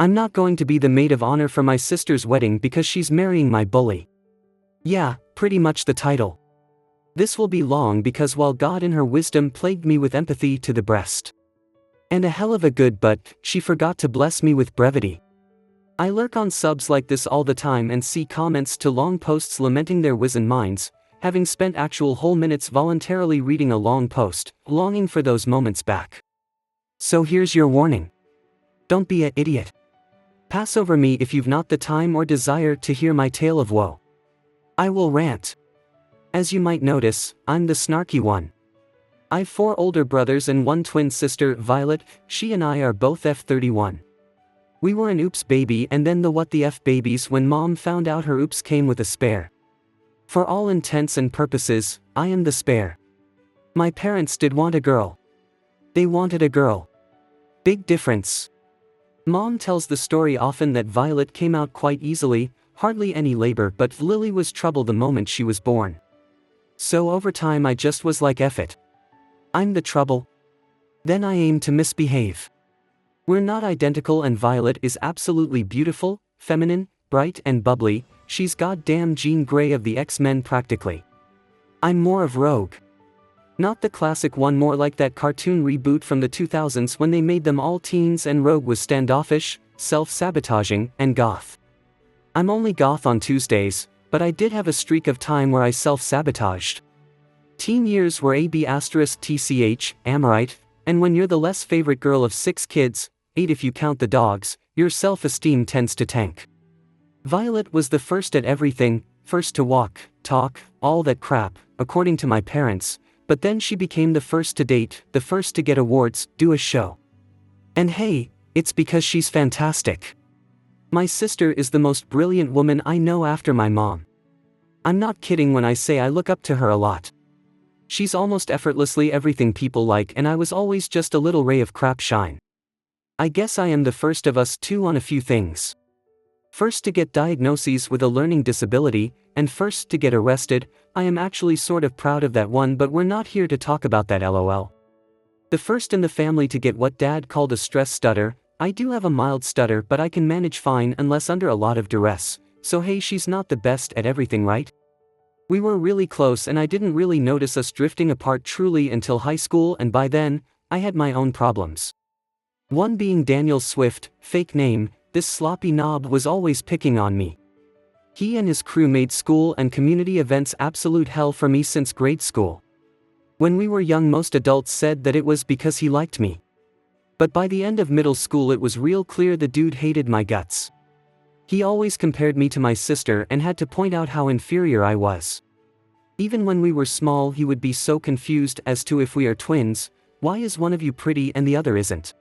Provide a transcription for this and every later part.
I'm not going to be the maid of honor for my sister's wedding because she's marrying my bully. Yeah, pretty much the title. This will be long because while God in her wisdom plagued me with empathy to the breast. And a hell of a good but, she forgot to bless me with brevity. I lurk on subs like this all the time and see comments to long posts lamenting their wizened minds, having spent actual whole minutes voluntarily reading a long post, longing for those moments back. So here's your warning. Don't be an idiot. Pass over me if you've not the time or desire to hear my tale of woe. I will rant. As you might notice, I'm the snarky one. I've 4 older brothers and 1 twin sister, Violet. She and I are both F31. We were an oops baby and then the what the F babies when mom found out her oops came with a spare. For all intents and purposes, I am the spare. My parents did want a girl. They wanted a girl. Big difference. Mom tells the story often that Violet came out quite easily, hardly any labor, but Lily was trouble the moment she was born. So over time I just was like F it. I'm the trouble. Then I aim to misbehave. We're not identical and Violet is absolutely beautiful, feminine, bright and bubbly. She's goddamn Jean Grey of the X-Men practically. I'm more of Rogue. Not the classic one, more like that cartoon reboot from the 2000s when they made them all teens and Rogue was standoffish, self-sabotaging, and goth. I'm only goth on Tuesdays, but I did have a streak of time where I self-sabotaged. Teen years were AB*TCH, Amorite, and when you're the less favorite girl of 6 kids, 8 if you count the dogs, your self-esteem tends to tank. Violet was the first at everything, first to walk, talk, all that crap, according to my parents, but then she became the first to date, the first to get awards, do a show. And hey, it's because she's fantastic. My sister is the most brilliant woman I know after my mom. I'm not kidding when I say I look up to her a lot. She's almost effortlessly everything people like and I was always just a little ray of crap shine. I guess I am the first of us too on a few things. First to get diagnoses with a learning disability, and first to get arrested. I am actually sort of proud of that one, but we're not here to talk about that, lol. The first in the family to get what dad called a stress stutter. I do have a mild stutter but I can manage fine unless under a lot of duress, so hey, she's not the best at everything, right? We were really close and I didn't really notice us drifting apart truly until high school, and by then, I had my own problems. One being Daniel Swift, fake name. This sloppy knob was always picking on me. He and his crew made school and community events absolute hell for me since grade school. When we were young most adults said that it was because he liked me. But by the end of middle school it was real clear the dude hated my guts. He always compared me to my sister and had to point out how inferior I was. Even when we were small he would be so confused as to if we are twins, why is one of you pretty and the other isn't?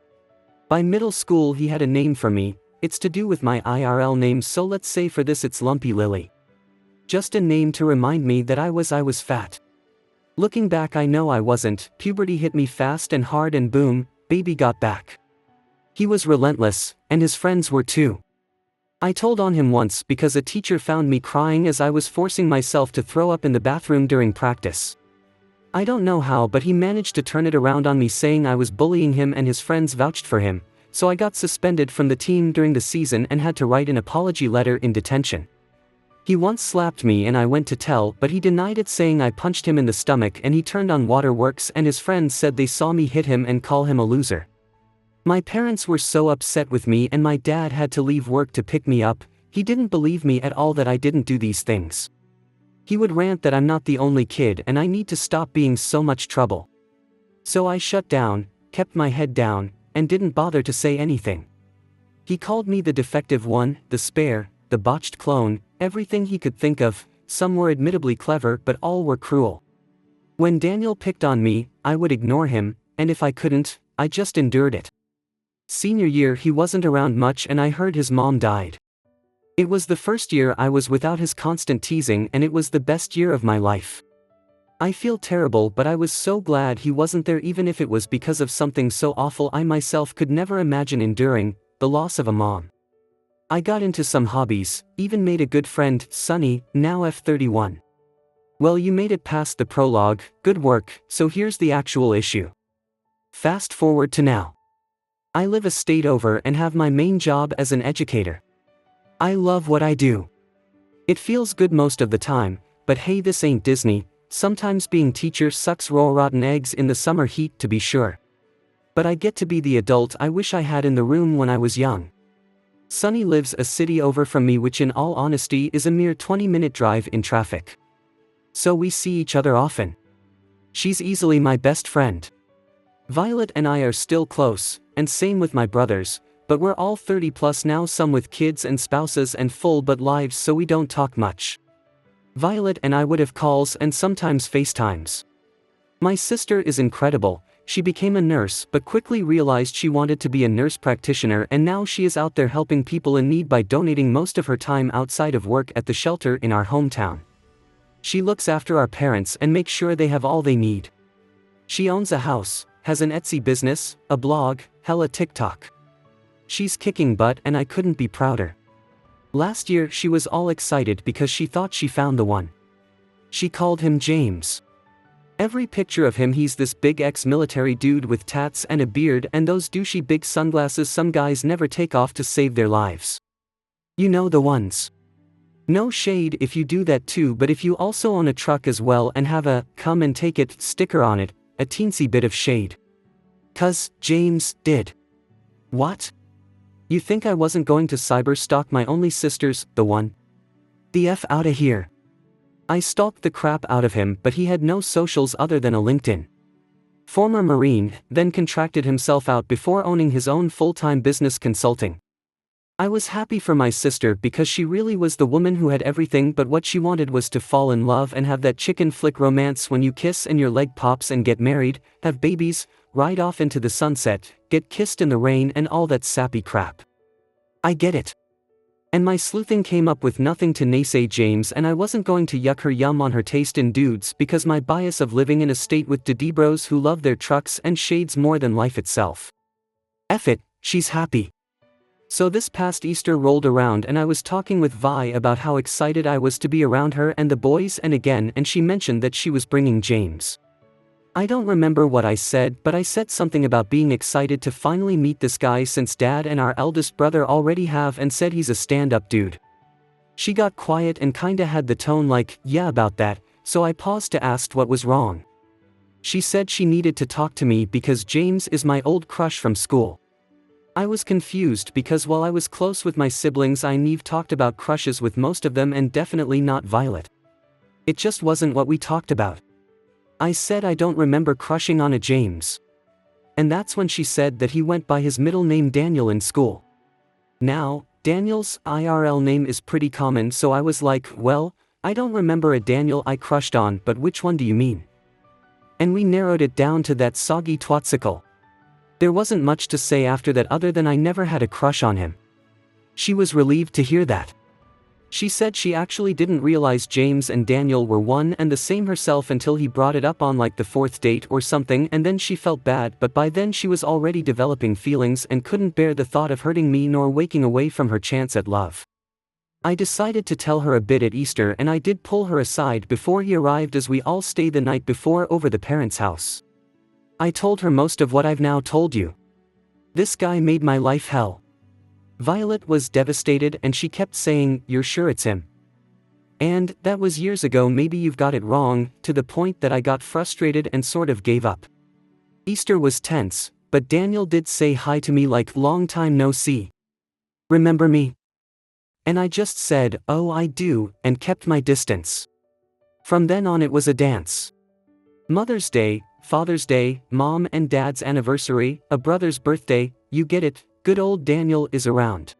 By middle school he had a name for me. It's to do with my IRL name, so let's say for this it's Lumpy Lily. Just a name to remind me that I was fat. Looking back I know I wasn't. Puberty hit me fast and hard and boom, baby got back. He was relentless, and his friends were too. I told on him once because a teacher found me crying as I was forcing myself to throw up in the bathroom during practice. I don't know how, but he managed to turn it around on me, saying I was bullying him and his friends vouched for him. So I got suspended from the team during the season and had to write an apology letter in detention. He once slapped me and I went to tell, but he denied it, saying I punched him in the stomach, and he turned on Waterworks and his friends said they saw me hit him and call him a loser. My parents were so upset with me and my dad had to leave work to pick me up. He didn't believe me at all that I didn't do these things. He would rant that I'm not the only kid and I need to stop being so much trouble. So I shut down, kept my head down, and didn't bother to say anything. He called me the defective one, the spare, the botched clone, everything he could think of. Some were admittably clever but all were cruel. When Daniel picked on me, I would ignore him, and if I couldn't, I just endured it. Senior year he wasn't around much and I heard his mom died. It was the first year I was without his constant teasing and it was the best year of my life. I feel terrible, but I was so glad he wasn't there, even if it was because of something so awful I myself could never imagine enduring, the loss of a mom. I got into some hobbies, even made a good friend, Sunny, now F31. Well, you made it past the prologue, good work, so here's the actual issue. Fast forward to now. I live a state over and have my main job as an educator. I love what I do. It feels good most of the time, but hey, this ain't Disney. Sometimes being teacher sucks raw rotten eggs in the summer heat, to be sure. But I get to be the adult I wish I had in the room when I was young. Sunny lives a city over from me, which in all honesty is a mere 20-minute drive in traffic. So we see each other often. She's easily my best friend. Violet and I are still close, and same with my brothers, but we're all 30 plus now, some with kids and spouses and full but lives, so we don't talk much. Violet and I would have calls and sometimes FaceTimes. My sister is incredible. She became a nurse but quickly realized she wanted to be a nurse practitioner, and now she is out there helping people in need by donating most of her time outside of work at the shelter in our hometown. She looks after our parents and makes sure they have all they need. She owns a house, has an Etsy business, a blog, hella TikTok. She's kicking butt and I couldn't be prouder. Last year she was all excited because she thought she found the one. She called him James. Every picture of him, he's this big ex-military dude with tats and a beard and those douchey big sunglasses some guys never take off to save their lives. You know the ones. No shade if you do that too, but if you also own a truck as well and have a "come and take it" sticker on it, a teensy bit of shade. 'Cause James did. What? You think I wasn't going to cyber-stalk my only sister's, the one? The F outta here. I stalked the crap out of him, but he had no socials other than a LinkedIn. Former Marine, then contracted himself out before owning his own full-time business consulting. I was happy for my sister because she really was the woman who had everything, but what she wanted was to fall in love and have that chicken flick romance when you kiss and your leg pops, and get married, have babies, ride off into the sunset, get kissed in the rain and all that sappy crap. I get it. And my sleuthing came up with nothing to naysay James, and I wasn't going to yuck her yum on her taste in dudes because my bias of living in a state with Debros who love their trucks and shades more than life itself. F it, she's happy. So this past Easter rolled around and I was talking with Vi about how excited I was to be around her and the boys and she mentioned that she was bringing James. I don't remember what I said, but I said something about being excited to finally meet this guy since Dad and our eldest brother already have, and said he's a stand-up dude. She got quiet and kinda had the tone like, yeah, about that, so I paused to ask what was wrong. She said she needed to talk to me because James is my old crush from school. I was confused because while I was close with my siblings, I never talked about crushes with most of them, and definitely not Violet. It just wasn't what we talked about. I said I don't remember crushing on a James. And that's when she said that he went by his middle name Daniel in school. Now, Daniel's IRL name is pretty common, so I was like, well, I don't remember a Daniel I crushed on, but which one do you mean? And we narrowed it down to that soggy twatsicle. There wasn't much to say after that other than I never had a crush on him. She was relieved to hear that. She said she actually didn't realize James and Daniel were one and the same herself until he brought it up on like the fourth date or something, and then she felt bad, but by then she was already developing feelings and couldn't bear the thought of hurting me nor waking away from her chance at love. I decided to tell her a bit at Easter, and I did pull her aside before he arrived as we all stayed the night before over the parents' house. I told her most of what I've now told you. This guy made my life hell. Violet was devastated and she kept saying, "You're sure it's him?" And that was years ago, maybe you've got it wrong, to the point that I got frustrated and sort of gave up. Easter was tense, but Daniel did say hi to me like, "Long time no see. Remember me?" And I just said, "Oh, I do," and kept my distance. From then on it was a dance. Mother's Day, Father's Day, Mom and Dad's anniversary, a brother's birthday, you get it, good old Daniel is around.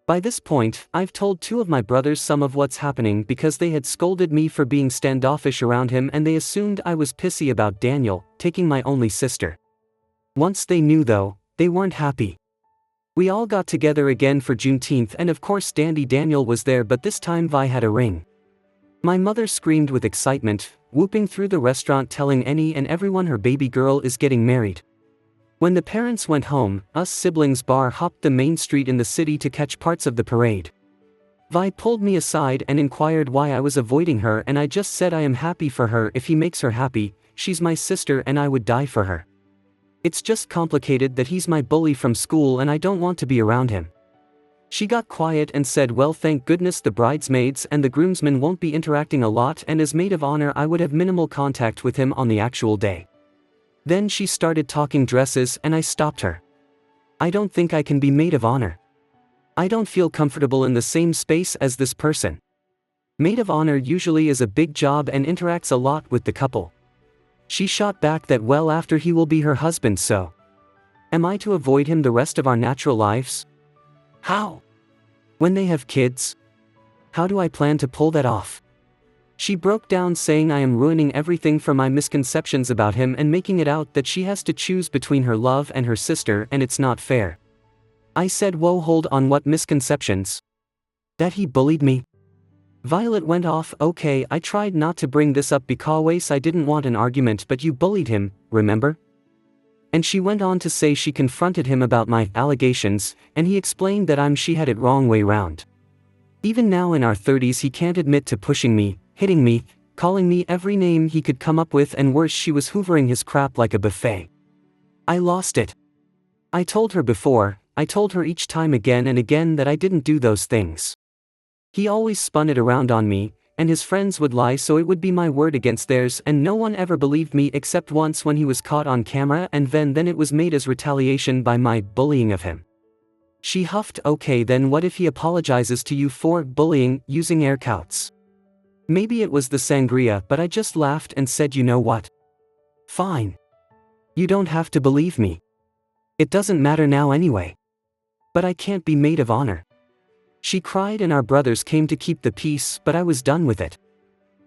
By this point, I've told two of my brothers some of what's happening because they had scolded me for being standoffish around him, and they assumed I was pissy about Daniel taking my only sister. Once they knew though, they weren't happy. We all got together again for Juneteenth, and of course Dandy Daniel was there, but this time Vi had a ring. My mother screamed with excitement, whooping through the restaurant telling any and everyone her baby girl is getting married. When the parents went home, us siblings bar hopped the main street in the city to catch parts of the parade. Vi pulled me aside and inquired why I was avoiding her, and I just said I am happy for her if he makes her happy, she's my sister and I would die for her. It's just complicated that he's my bully from school and I don't want to be around him. She got quiet and said, well, thank goodness the bridesmaids and the groomsmen won't be interacting a lot, and as maid of honor I would have minimal contact with him on the actual day. Then she started talking dresses and I stopped her. I don't think I can be maid of honor. I don't feel comfortable in the same space as this person. Maid of honor usually is a big job and interacts a lot with the couple. She shot back that, well, after he will be her husband, so am I to avoid him the rest of our natural lives? How? When they have kids? How do I plan to pull that off? She broke down saying I am ruining everything from my misconceptions about him and making it out that she has to choose between her love and her sister and it's not fair. I said, whoa, hold on, what misconceptions? That he bullied me? Violet went off. Okay, I tried not to bring this up because I didn't want an argument, but you bullied him, remember? And she went on to say she confronted him about my allegations, and he explained that she had it wrong way round. Even now in our 30s he can't admit to pushing me, hitting me, calling me every name he could come up with, and worse, she was hoovering his crap like a buffet. I lost it. I told her before, I told her each time again and again that I didn't do those things. He always spun it around on me, and his friends would lie so it would be my word against theirs, and no one ever believed me except once when he was caught on camera, and then it was made as retaliation by my bullying of him. She huffed. Okay, then what if he apologizes to you for bullying, using air quotes? Maybe it was the sangria, but I just laughed and said, you know what? Fine. You don't have to believe me. It doesn't matter now anyway. But I can't be maid of honor. She cried and our brothers came to keep the peace, but I was done with it.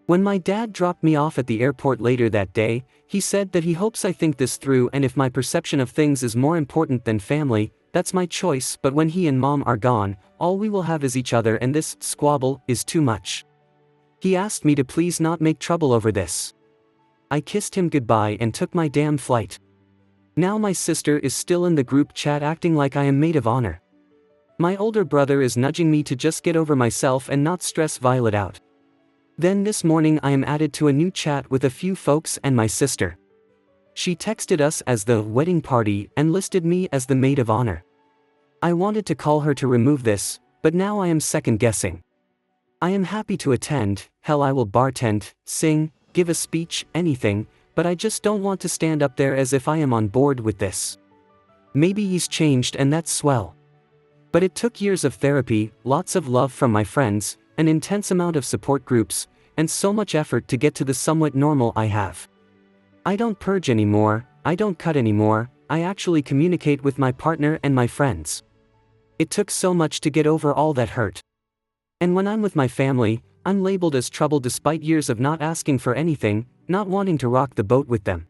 When my dad dropped me off at the airport later that day, he said that he hopes I think this through, and if my perception of things is more important than family, that's my choice, but when he and mom are gone, all we will have is each other, and this squabble is too much. He asked me to please not make trouble over this. I kissed him goodbye and took my damn flight. Now my sister is still in the group chat acting like I am maid of honor. My older brother is nudging me to just get over myself and not stress Violet out. Then this morning I am added to a new chat with a few folks and my sister. She texted us as the wedding party and listed me as the maid of honor. I wanted to call her to remove this, but now I am second guessing. I am happy to attend, hell I will bartend, sing, give a speech, anything, but I just don't want to stand up there as if I am on board with this. Maybe he's changed and that's swell. But it took years of therapy, lots of love from my friends, an intense amount of support groups, and so much effort to get to the somewhat normal I have. I don't purge anymore, I don't cut anymore, I actually communicate with my partner and my friends. It took so much to get over all that hurt. And when I'm with my family, I'm labeled as trouble despite years of not asking for anything, not wanting to rock the boat with them.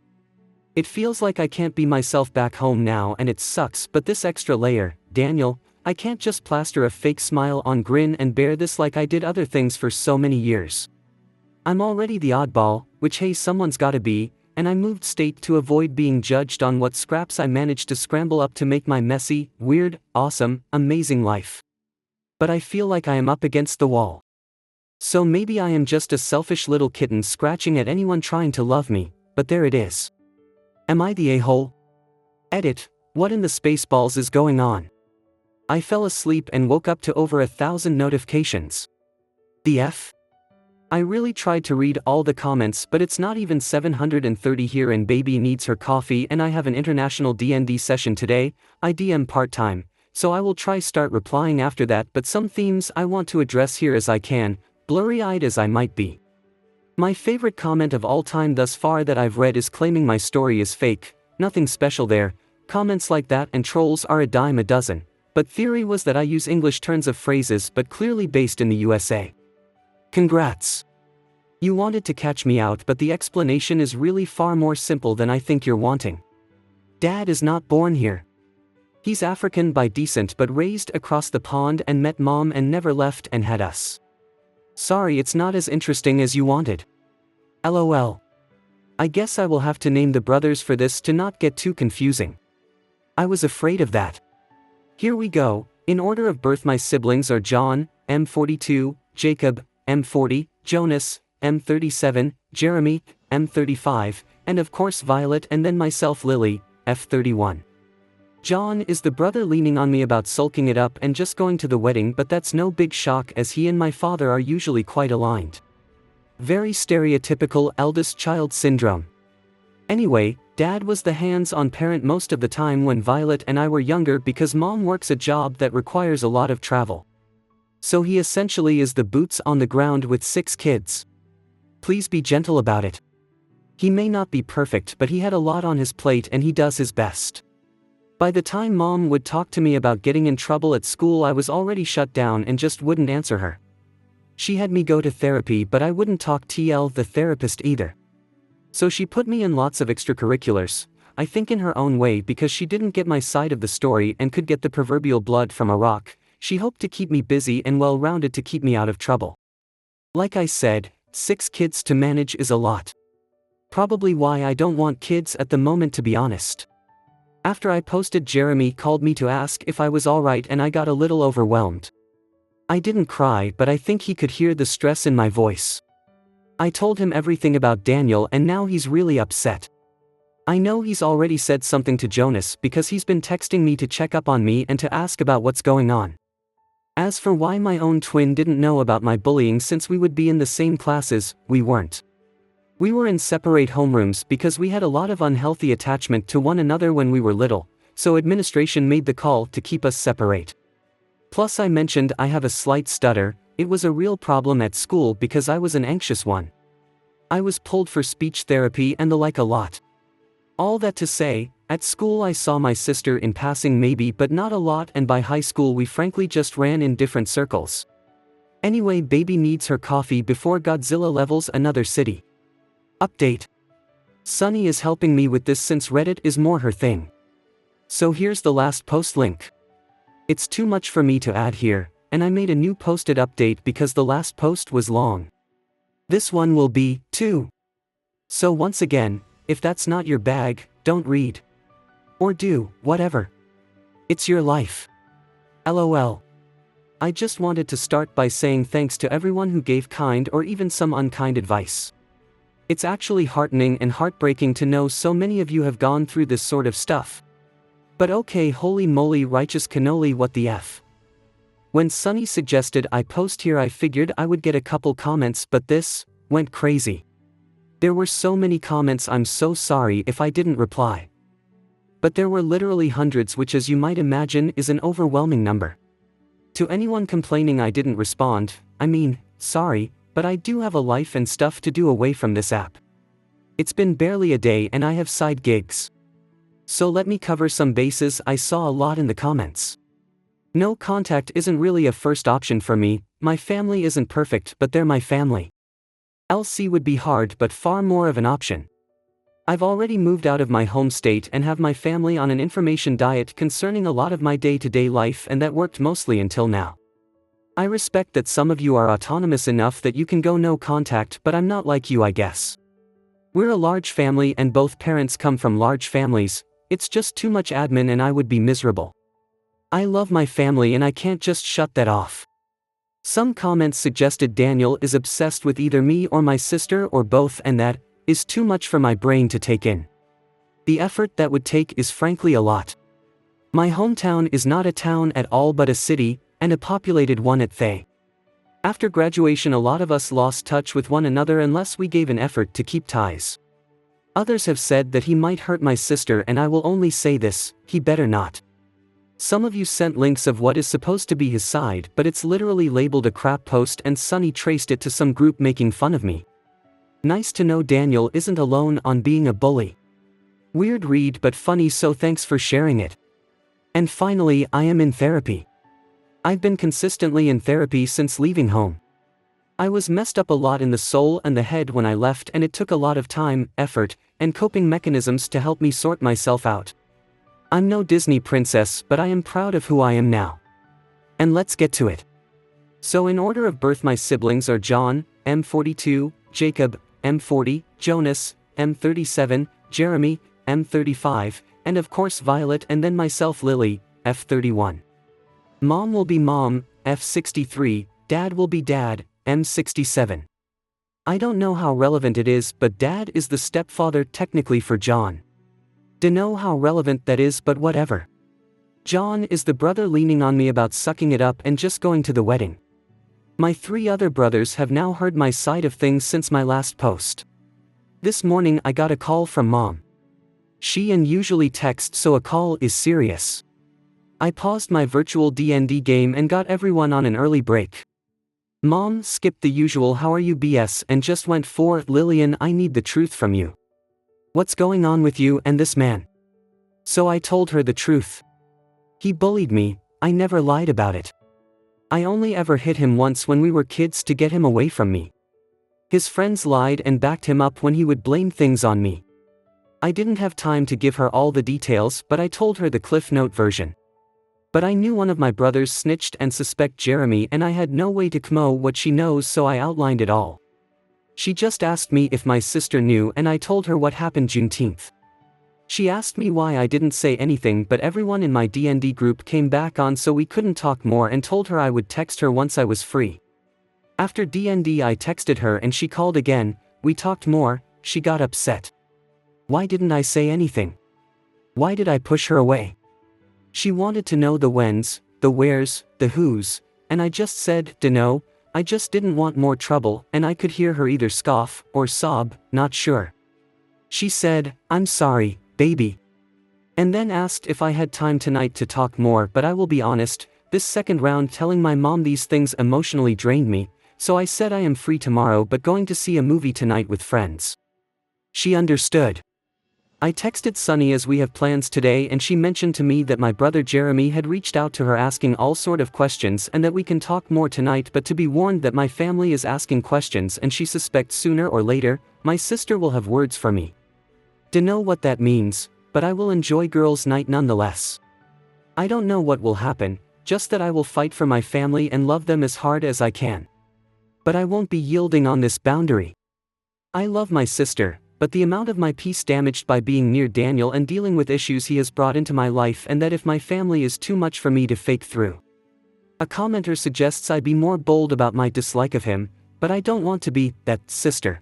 It feels like I can't be myself back home now, and it sucks, but this extra layer, Daniel, I can't just plaster a fake smile on grin and bear this like I did other things for so many years. I'm already the oddball, which hey someone's gotta be, and I moved state to avoid being judged on what scraps I managed to scramble up to make my messy, weird, awesome, amazing life. But I feel like I am up against the wall. So maybe I am just a selfish little kitten scratching at anyone trying to love me, but there it is. Am I the a-hole? Edit, what in the spaceballs is going on? I fell asleep and woke up to over 1,000 notifications. The F? I really tried to read all the comments, but it's not even 730 here, and baby needs her coffee, and I have an international D&D session today. I DM part-time, so I will try start replying after that, but some themes I want to address here as I can, blurry-eyed as I might be. My favorite comment of all time thus far that I've read is claiming my story is fake, nothing special there. Comments like that and trolls are a dime a dozen. But theory was that I use English turns of phrases but clearly based in the USA. Congrats. You wanted to catch me out, but the explanation is really far more simple than I think you're wanting. Dad is not born here. He's African by descent but raised across the pond and met mom and never left and had us. Sorry, it's not as interesting as you wanted. LOL. I guess I will have to name the brothers for this to not get too confusing. I was afraid of that. Here we go. In order of birth my siblings are John, M42, Jacob, M40, Jonas, M37, Jeremy, M35, and of course Violet, and then myself Lily, F31. John is the brother leaning on me about sulking it up and just going to the wedding, but that's no big shock as he and my father are usually quite aligned. Very stereotypical eldest child syndrome. Anyway, Dad was the hands-on parent most of the time when Violet and I were younger because Mom works a job that requires a lot of travel. So he essentially is the boots on the ground with 6 kids. Please be gentle about it. He may not be perfect, but he had a lot on his plate and he does his best. By the time Mom would talk to me about getting in trouble at school, I was already shut down and just wouldn't answer her. She had me go to therapy, but I wouldn't talk TL the therapist either. So she put me in lots of extracurriculars, I think in her own way because she didn't get my side of the story and could get the proverbial blood from a rock. She hoped to keep me busy and well-rounded to keep me out of trouble. Like I said, 6 kids to manage is a lot. Probably why I don't want kids at the moment, to be honest. After I posted, Jeremy called me to ask if I was alright and I got a little overwhelmed. I didn't cry, but I think he could hear the stress in my voice. I told him everything about Daniel and now he's really upset. I know he's already said something to Jonas because he's been texting me to check up on me and to ask about what's going on. As for why my own twin didn't know about my bullying since we would be in the same classes, we weren't. We were in separate homerooms because we had a lot of unhealthy attachment to one another when we were little, so administration made the call to keep us separate. Plus I mentioned I have a slight stutter. It was a real problem at school because I was an anxious one. I was pulled for speech therapy and the like a lot. All that to say, at school I saw my sister in passing maybe, but not a lot, and by high school we frankly just ran in different circles. Anyway, baby needs her coffee before Godzilla levels another city. Update. Sunny is helping me with this since Reddit is more her thing. So here's the last post link. It's too much for me to add here, and I made a new posted update because the last post was long. This one will be, too. So once again, if that's not your bag, don't read. Or do, whatever. It's your life. LOL. I just wanted to start by saying thanks to everyone who gave kind or even some unkind advice. It's actually heartening and heartbreaking to know so many of you have gone through this sort of stuff. But okay, holy moly, righteous cannoli, what the F. When Sunny suggested I post here, I figured I would get a couple comments, but this went crazy. There were so many comments, I'm so sorry if I didn't reply. But there were literally hundreds, which as you might imagine is an overwhelming number. To anyone complaining I didn't respond, I mean, sorry, but I do have a life and stuff to do away from this app. It's been barely a day and I have side gigs. So let me cover some bases I saw a lot in the comments. No contact isn't really a first option for me. My family isn't perfect, but they're my family. LC would be hard, but far more of an option. I've already moved out of my home state and have my family on an information diet concerning a lot of my day-to-day life, and that worked mostly until now. I respect that some of you are autonomous enough that you can go no contact, but I'm not like you, I guess. We're a large family and both parents come from large families. It's just too much admin and I would be miserable. I love my family and I can't just shut that off. Some comments suggested Daniel is obsessed with either me or my sister or both, and that is too much for my brain to take in. The effort that would take is frankly a lot. My hometown is not a town at all but a city, and a populated one at they. After graduation a lot of us lost touch with one another unless we gave an effort to keep ties. Others have said that he might hurt my sister, and I will only say this, he better not. Some of you sent links of what is supposed to be his side, but it's literally labeled a crap post and Sunny traced it to some group making fun of me. Nice to know Daniel isn't alone on being a bully. Weird read but funny, so thanks for sharing it. And finally, I am in therapy. I've been consistently in therapy since leaving home. I was messed up a lot in the soul and the head when I left, and it took a lot of time, effort, and coping mechanisms to help me sort myself out. I'm no Disney princess, but I am proud of who I am now. And let's get to it. So in order of birth, my siblings are John, M42, Jacob, M40, Jonas, M37, Jeremy, M35, and of course Violet, and then myself, Lily, F31. Mom will be Mom, F63, Dad will be Dad, M67. I don't know how relevant it is, but Dad is the stepfather technically for John. Dunno how relevant that is, but whatever. John is the brother leaning on me about sucking it up and just going to the wedding. My 3 other brothers have now heard my side of things since my last post. This morning I got a call from Mom. She usually texts, so a call is serious. I paused my virtual D&D game and got everyone on an early break. Mom skipped the usual "how are you" BS and just went for "Lillian, I need the truth from you. What's going on with you and this man?" So I told her the truth. He bullied me, I never lied about it. I only ever hit him once when we were kids to get him away from me. His friends lied and backed him up when he would blame things on me. I didn't have time to give her all the details, but I told her the Cliff Note version. But I knew one of my brothers snitched and suspect Jeremy, and I had no way to know what she knows, so I outlined it all. She just asked me if my sister knew, and I told her what happened Juneteenth. She asked me why I didn't say anything, but everyone in my D&D group came back on, so we couldn't talk more, and told her I would text her once I was free. After D&D I texted her and she called again, we talked more, she got upset. Why didn't I say anything? Why did I push her away? She wanted to know the whens, the wheres, the whos, and I just said, dunno, I just didn't want more trouble, and I could hear her either scoff or sob, not sure. She said, "I'm sorry, baby." And then asked if I had time tonight to talk more, but I will be honest, this second round telling my mom these things emotionally drained me, so I said I am free tomorrow but going to see a movie tonight with friends. She understood. I texted Sunny as we have plans today, and she mentioned to me that my brother Jeremy had reached out to her asking all sort of questions and that we can talk more tonight, but to be warned that my family is asking questions and she suspects sooner or later, my sister will have words for me. Dunno what that means, but I will enjoy girls' night nonetheless. I don't know what will happen, just that I will fight for my family and love them as hard as I can. But I won't be yielding on this boundary. I love my sister, but the amount of my peace damaged by being near Daniel and dealing with issues he has brought into my life, and that if my family is too much for me to fake through. A commenter suggests I be more bold about my dislike of him, but I don't want to be that sister.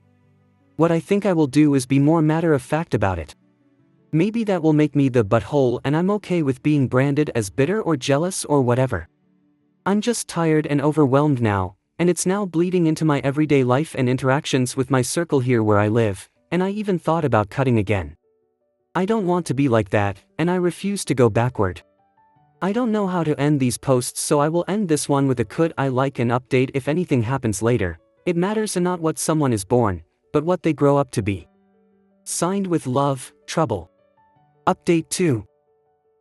What I think I will do is be more matter of fact about it. Maybe that will make me the butthole, and I'm okay with being branded as bitter or jealous or whatever. I'm just tired and overwhelmed now, and it's now bleeding into my everyday life and interactions with my circle here where I live, and I even thought about cutting again. I don't want to be like that, and I refuse to go backward. I don't know how to end these posts, so I will end this one with a could I like an update if anything happens later. It matters not what someone is born, but what they grow up to be. Signed with love, Trouble. Update 2.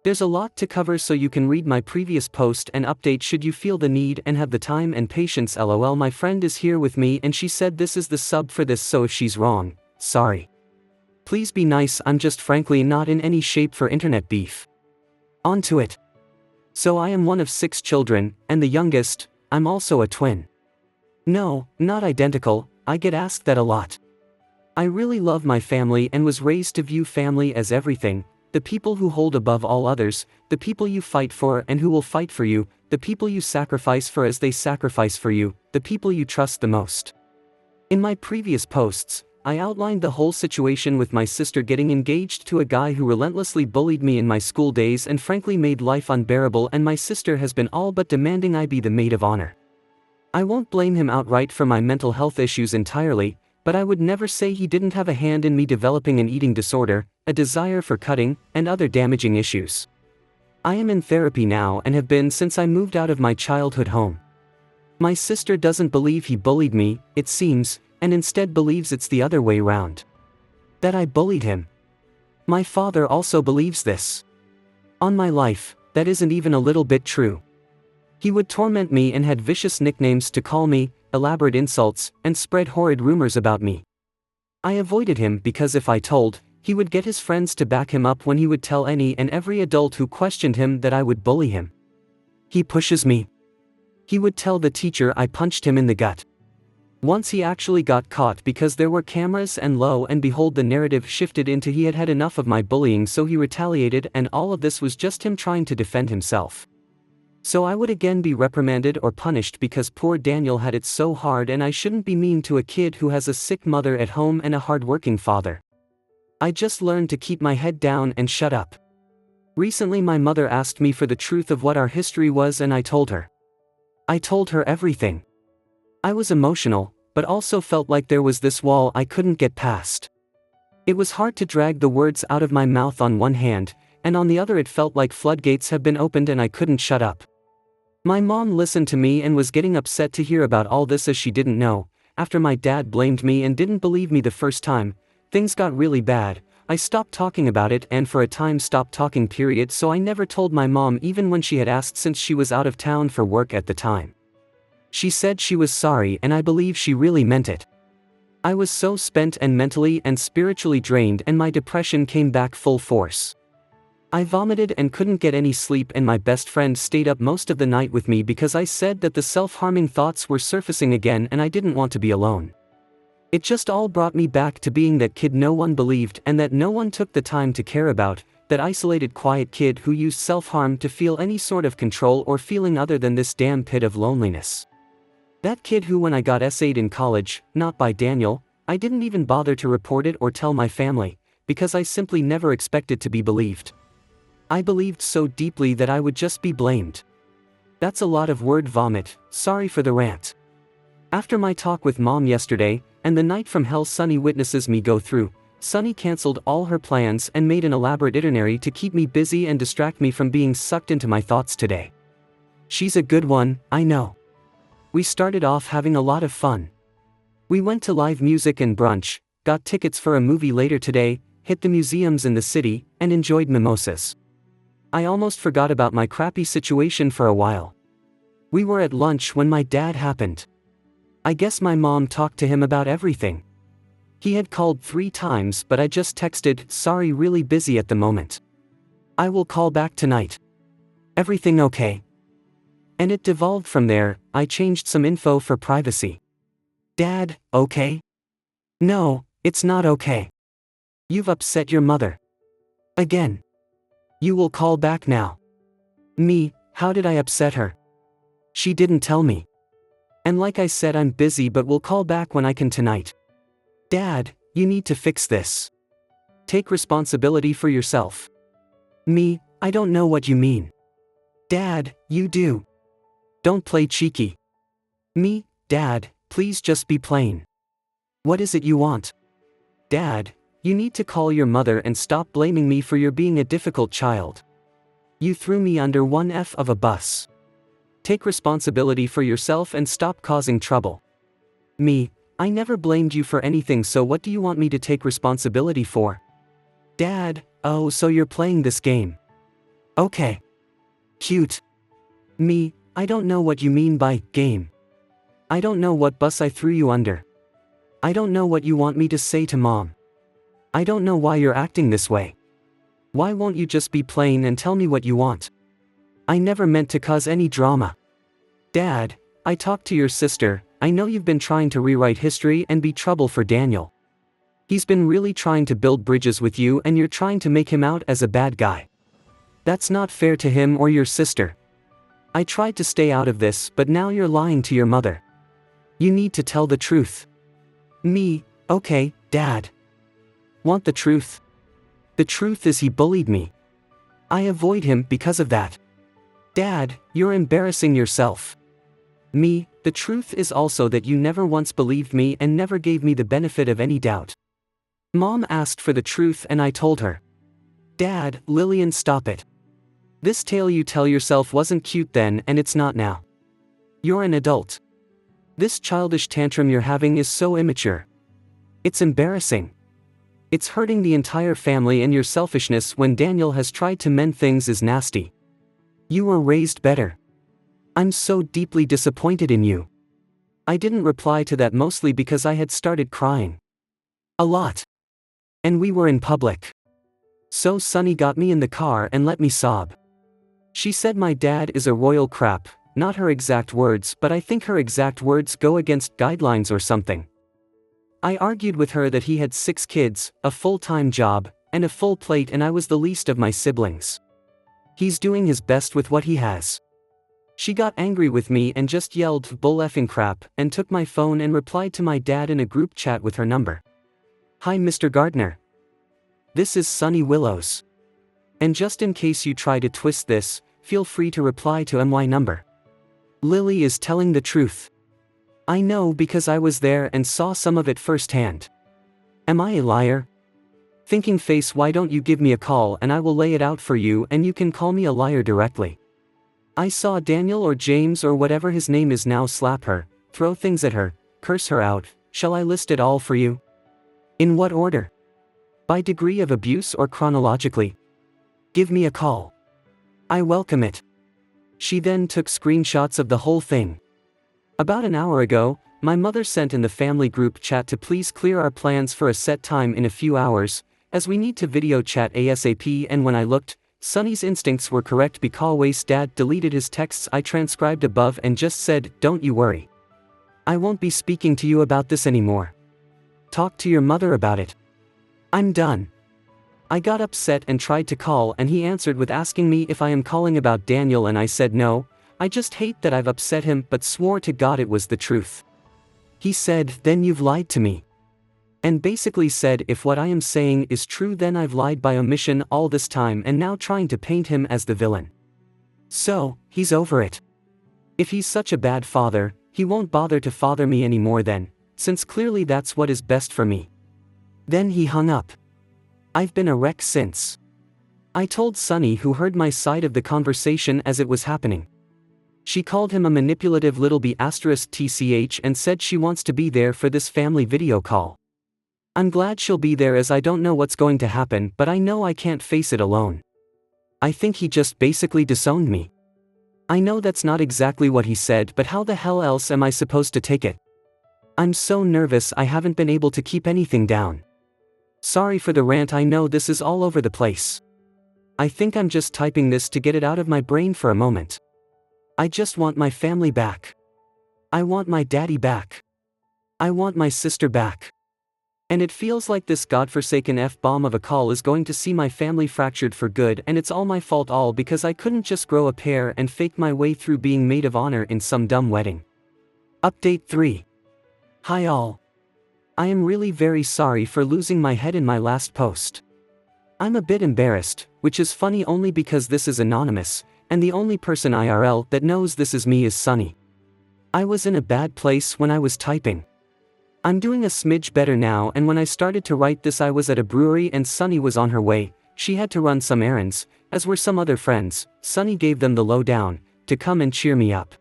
There's a lot to cover, so you can read my previous post and update should you feel the need and have the time and patience. LOL, my friend is here with me and she said this is the sub for this, so if she's wrong, sorry. Please be nice, I'm just frankly not in any shape for internet beef. On to it. So I am one of 6 children, and the youngest. I'm also a twin. No, not identical, I get asked that a lot. I really love my family and was raised to view family as everything, the people who hold above all others, the people you fight for and who will fight for you, the people you sacrifice for as they sacrifice for you, the people you trust the most. In my previous posts, I outlined the whole situation with my sister getting engaged to a guy who relentlessly bullied me in my school days and frankly made life unbearable, and my sister has been all but demanding I be the maid of honor. I won't blame him outright for my mental health issues entirely, but I would never say he didn't have a hand in me developing an eating disorder, a desire for cutting, and other damaging issues. I am in therapy now and have been since I moved out of my childhood home. My sister doesn't believe he bullied me, it seems, and instead believes it's the other way round. That I bullied him. My father also believes this. On my life, that isn't even a little bit true. He would torment me and had vicious nicknames to call me, elaborate insults, and spread horrid rumors about me. I avoided him because if I told, he would get his friends to back him up when he would tell any and every adult who questioned him that I would bully him. He pushes me. He would tell the teacher I punched him in the gut. Once he actually got caught because there were cameras, and lo and behold the narrative shifted into he had had enough of my bullying, so he retaliated, and all of this was just him trying to defend himself. So I would again be reprimanded or punished because poor Daniel had it so hard, and I shouldn't be mean to a kid who has a sick mother at home and a hard-working father. I just learned to keep my head down and shut up. Recently my mother asked me for the truth of what our history was and I told her. I told her everything. I was emotional, but also felt like there was this wall I couldn't get past. It was hard to drag the words out of my mouth on one hand, and on the other it felt like floodgates had been opened and I couldn't shut up. My mom listened to me and was getting upset to hear about all this as she didn't know. After my dad blamed me and didn't believe me the first time, things got really bad. I stopped talking about it and for a time stopped talking period, so I never told my mom even when she had asked since she was out of town for work at the time. She said she was sorry and I believe she really meant it. I was so spent and mentally and spiritually drained and my depression came back full force. I vomited and couldn't get any sleep and my best friend stayed up most of the night with me because I said that the self-harming thoughts were surfacing again and I didn't want to be alone. It just all brought me back to being that kid no one believed and that no one took the time to care about, that isolated quiet kid who used self-harm to feel any sort of control or feeling other than this damn pit of loneliness. That kid who when I got essayed in college, not by Daniel, I didn't even bother to report it or tell my family, because I simply never expected to be believed. I believed so deeply that I would just be blamed. That's a lot of word vomit, sorry for the rant. After my talk with mom yesterday, and the night from hell Sunny witnesses me go through, Sunny cancelled all her plans and made an elaborate itinerary to keep me busy and distract me from being sucked into my thoughts today. She's a good one, I know. We started off having a lot of fun. We went to live music and brunch, got tickets for a movie later today, hit the museums in the city, and enjoyed mimosas. I almost forgot about my crappy situation for a while. We were at lunch when my dad happened. I guess my mom talked to him about everything. He had called 3 times but I just texted, sorry really busy at the moment. I will call back tonight. Everything okay? And it devolved from there. I changed some info for privacy. Dad, okay? No, it's not okay. You've upset your mother. Again. You will call back now. Me, how did I upset her? She didn't tell me. And like I said, I'm busy but will call back when I can tonight. Dad, you need to fix this. Take responsibility for yourself. Me, I don't know what you mean. Dad, you do. Don't play cheeky. Me, Dad, please just be plain. What is it you want? Dad, you need to call your mother and stop blaming me for your being a difficult child. You threw me under one F of a bus. Take responsibility for yourself and stop causing trouble. Me, I never blamed you for anything, so what do you want me to take responsibility for? Dad, oh, so you're playing this game. Okay. Cute. Me, I don't know what you mean by game. I don't know what bus I threw you under. I don't know what you want me to say to mom. I don't know why you're acting this way. Why won't you just be plain and tell me what you want? I never meant to cause any drama. Dad, I talked to your sister. I know you've been trying to rewrite history and be trouble for Daniel. He's been really trying to build bridges with you and you're trying to make him out as a bad guy. That's not fair to him or your sister. I tried to stay out of this, but now you're lying to your mother. You need to tell the truth. Me, okay, Dad. Want the truth? The truth is he bullied me. I avoid him because of that. Dad, you're embarrassing yourself. Me, the truth is also that you never once believed me and never gave me the benefit of any doubt. Mom asked for the truth and I told her. Dad, Lillian, stop it. This tale you tell yourself wasn't cute then and it's not now. You're an adult. This childish tantrum you're having is so immature. It's embarrassing. It's hurting the entire family, and your selfishness when Daniel has tried to mend things is nasty. You were raised better. I'm so deeply disappointed in you. I didn't reply to that mostly because I had started crying. A lot. And we were in public. So Sunny got me in the car and let me sob. She said my dad is a royal crap, not her exact words, but I think her exact words go against guidelines or something. I argued with her that he had 6 kids, a full-time job, and a full plate, and I was the least of my siblings. He's doing his best with what he has. She got angry with me and just yelled bull effing crap and took my phone and replied to my dad in a group chat with her number. Hi Mr. Gardner. This is Sunny Willows. And just in case you try to twist this, feel free to reply to my number. Lily is telling the truth. I know because I was there and saw some of it firsthand. Am I a liar? Thinking face, why don't you give me a call and I will lay it out for you and you can call me a liar directly. I saw Daniel or James or whatever his name is now slap her, throw things at her, curse her out. Shall I list it all for you? In what order? By degree of abuse or chronologically? Give me a call. I welcome it. She then took screenshots of the whole thing. About an hour ago, my mother sent in the family group chat to please clear our plans for a set time in a few hours, as we need to video chat ASAP, and when I looked, Sunny's instincts were correct because Dad deleted his texts I transcribed above and just said, "Don't you worry. I won't be speaking to you about this anymore. Talk to your mother about it. I'm done." I got upset and tried to call and he answered with asking me if I am calling about Daniel and I said no, I just hate that I've upset him, but swore to God it was the truth. He said, "Then you've lied to me." And basically said if what I am saying is true then I've lied by omission all this time and now trying to paint him as the villain. So, he's over it. If he's such a bad father, he won't bother to father me anymore then, since clearly that's what is best for me. Then he hung up. I've been a wreck since. I told Sunny, who heard my side of the conversation as it was happening. She called him a manipulative little b***tch and said she wants to be there for this family video call. I'm glad she'll be there as I don't know what's going to happen, but I know I can't face it alone. I think he just basically disowned me. I know that's not exactly what he said, but how the hell else am I supposed to take it? I'm so nervous I haven't been able to keep anything down. Sorry for the rant, I know this is all over the place. I think I'm just typing this to get it out of my brain for a moment. I just want my family back. I want my daddy back. I want my sister back. And it feels like this godforsaken F-bomb of a call is going to see my family fractured for good, and it's all my fault, all because I couldn't just grow a pair and fake my way through being maid of honor in some dumb wedding. Update 3. Hi all. I am really very sorry for losing my head in my last post. I'm a bit embarrassed, which is funny only because this is anonymous, and the only person IRL that knows this is me is Sunny. I was in a bad place when I was typing. I'm doing a smidge better now, and when I started to write this I was at a brewery and Sunny was on her way. She had to run some errands, as were some other friends. Sunny gave them the lowdown, to come and cheer me up.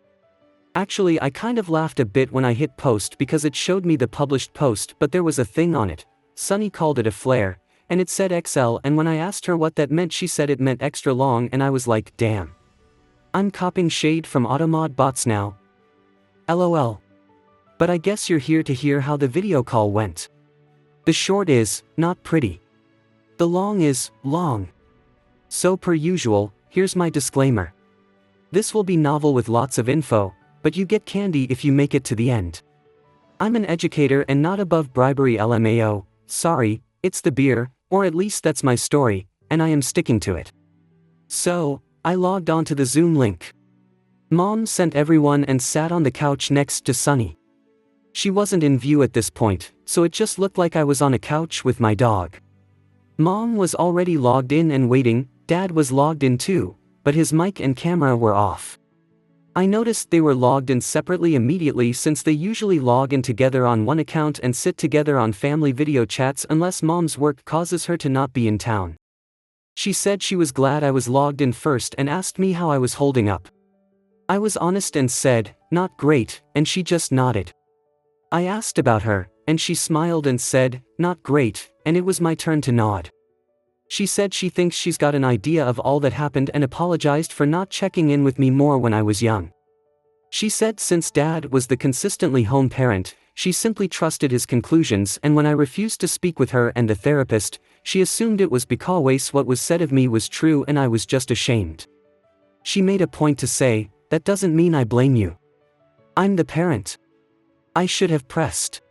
Actually, I kind of laughed a bit when I hit post because it showed me the published post, but there was a thing on it. Sunny called it a flare, and it said XL, and when I asked her what that meant she said it meant extra long, and I was like, damn. I'm copying shade from Automod bots now. LOL. But I guess you're here to hear how the video call went. The short is, not pretty. The long is, long. So per usual, here's my disclaimer. This will be novel with lots of info, but you get candy if you make it to the end. I'm an educator and not above bribery, LMAO, sorry, it's the beer, or at least that's my story, and I am sticking to it. So, I logged onto the Zoom link. Mom sent everyone and sat on the couch next to Sunny. She wasn't in view at this point, so it just looked like I was on a couch with my dog. Mom was already logged in and waiting, Dad was logged in too, but his mic and camera were off. I noticed they were logged in separately immediately since they usually log in together on one account and sit together on family video chats unless Mom's work causes her to not be in town. She said she was glad I was logged in first and asked me how I was holding up. I was honest and said, not great, and she just nodded. I asked about her, and she smiled and said, not great, and it was my turn to nod. She said she thinks she's got an idea of all that happened and apologized for not checking in with me more when I was young. She said since Dad was the consistently home parent, she simply trusted his conclusions, and when I refused to speak with her and the therapist, she assumed it was because what was said of me was true and I was just ashamed. She made a point to say, that doesn't mean I blame you. I'm the parent. I should have pressed.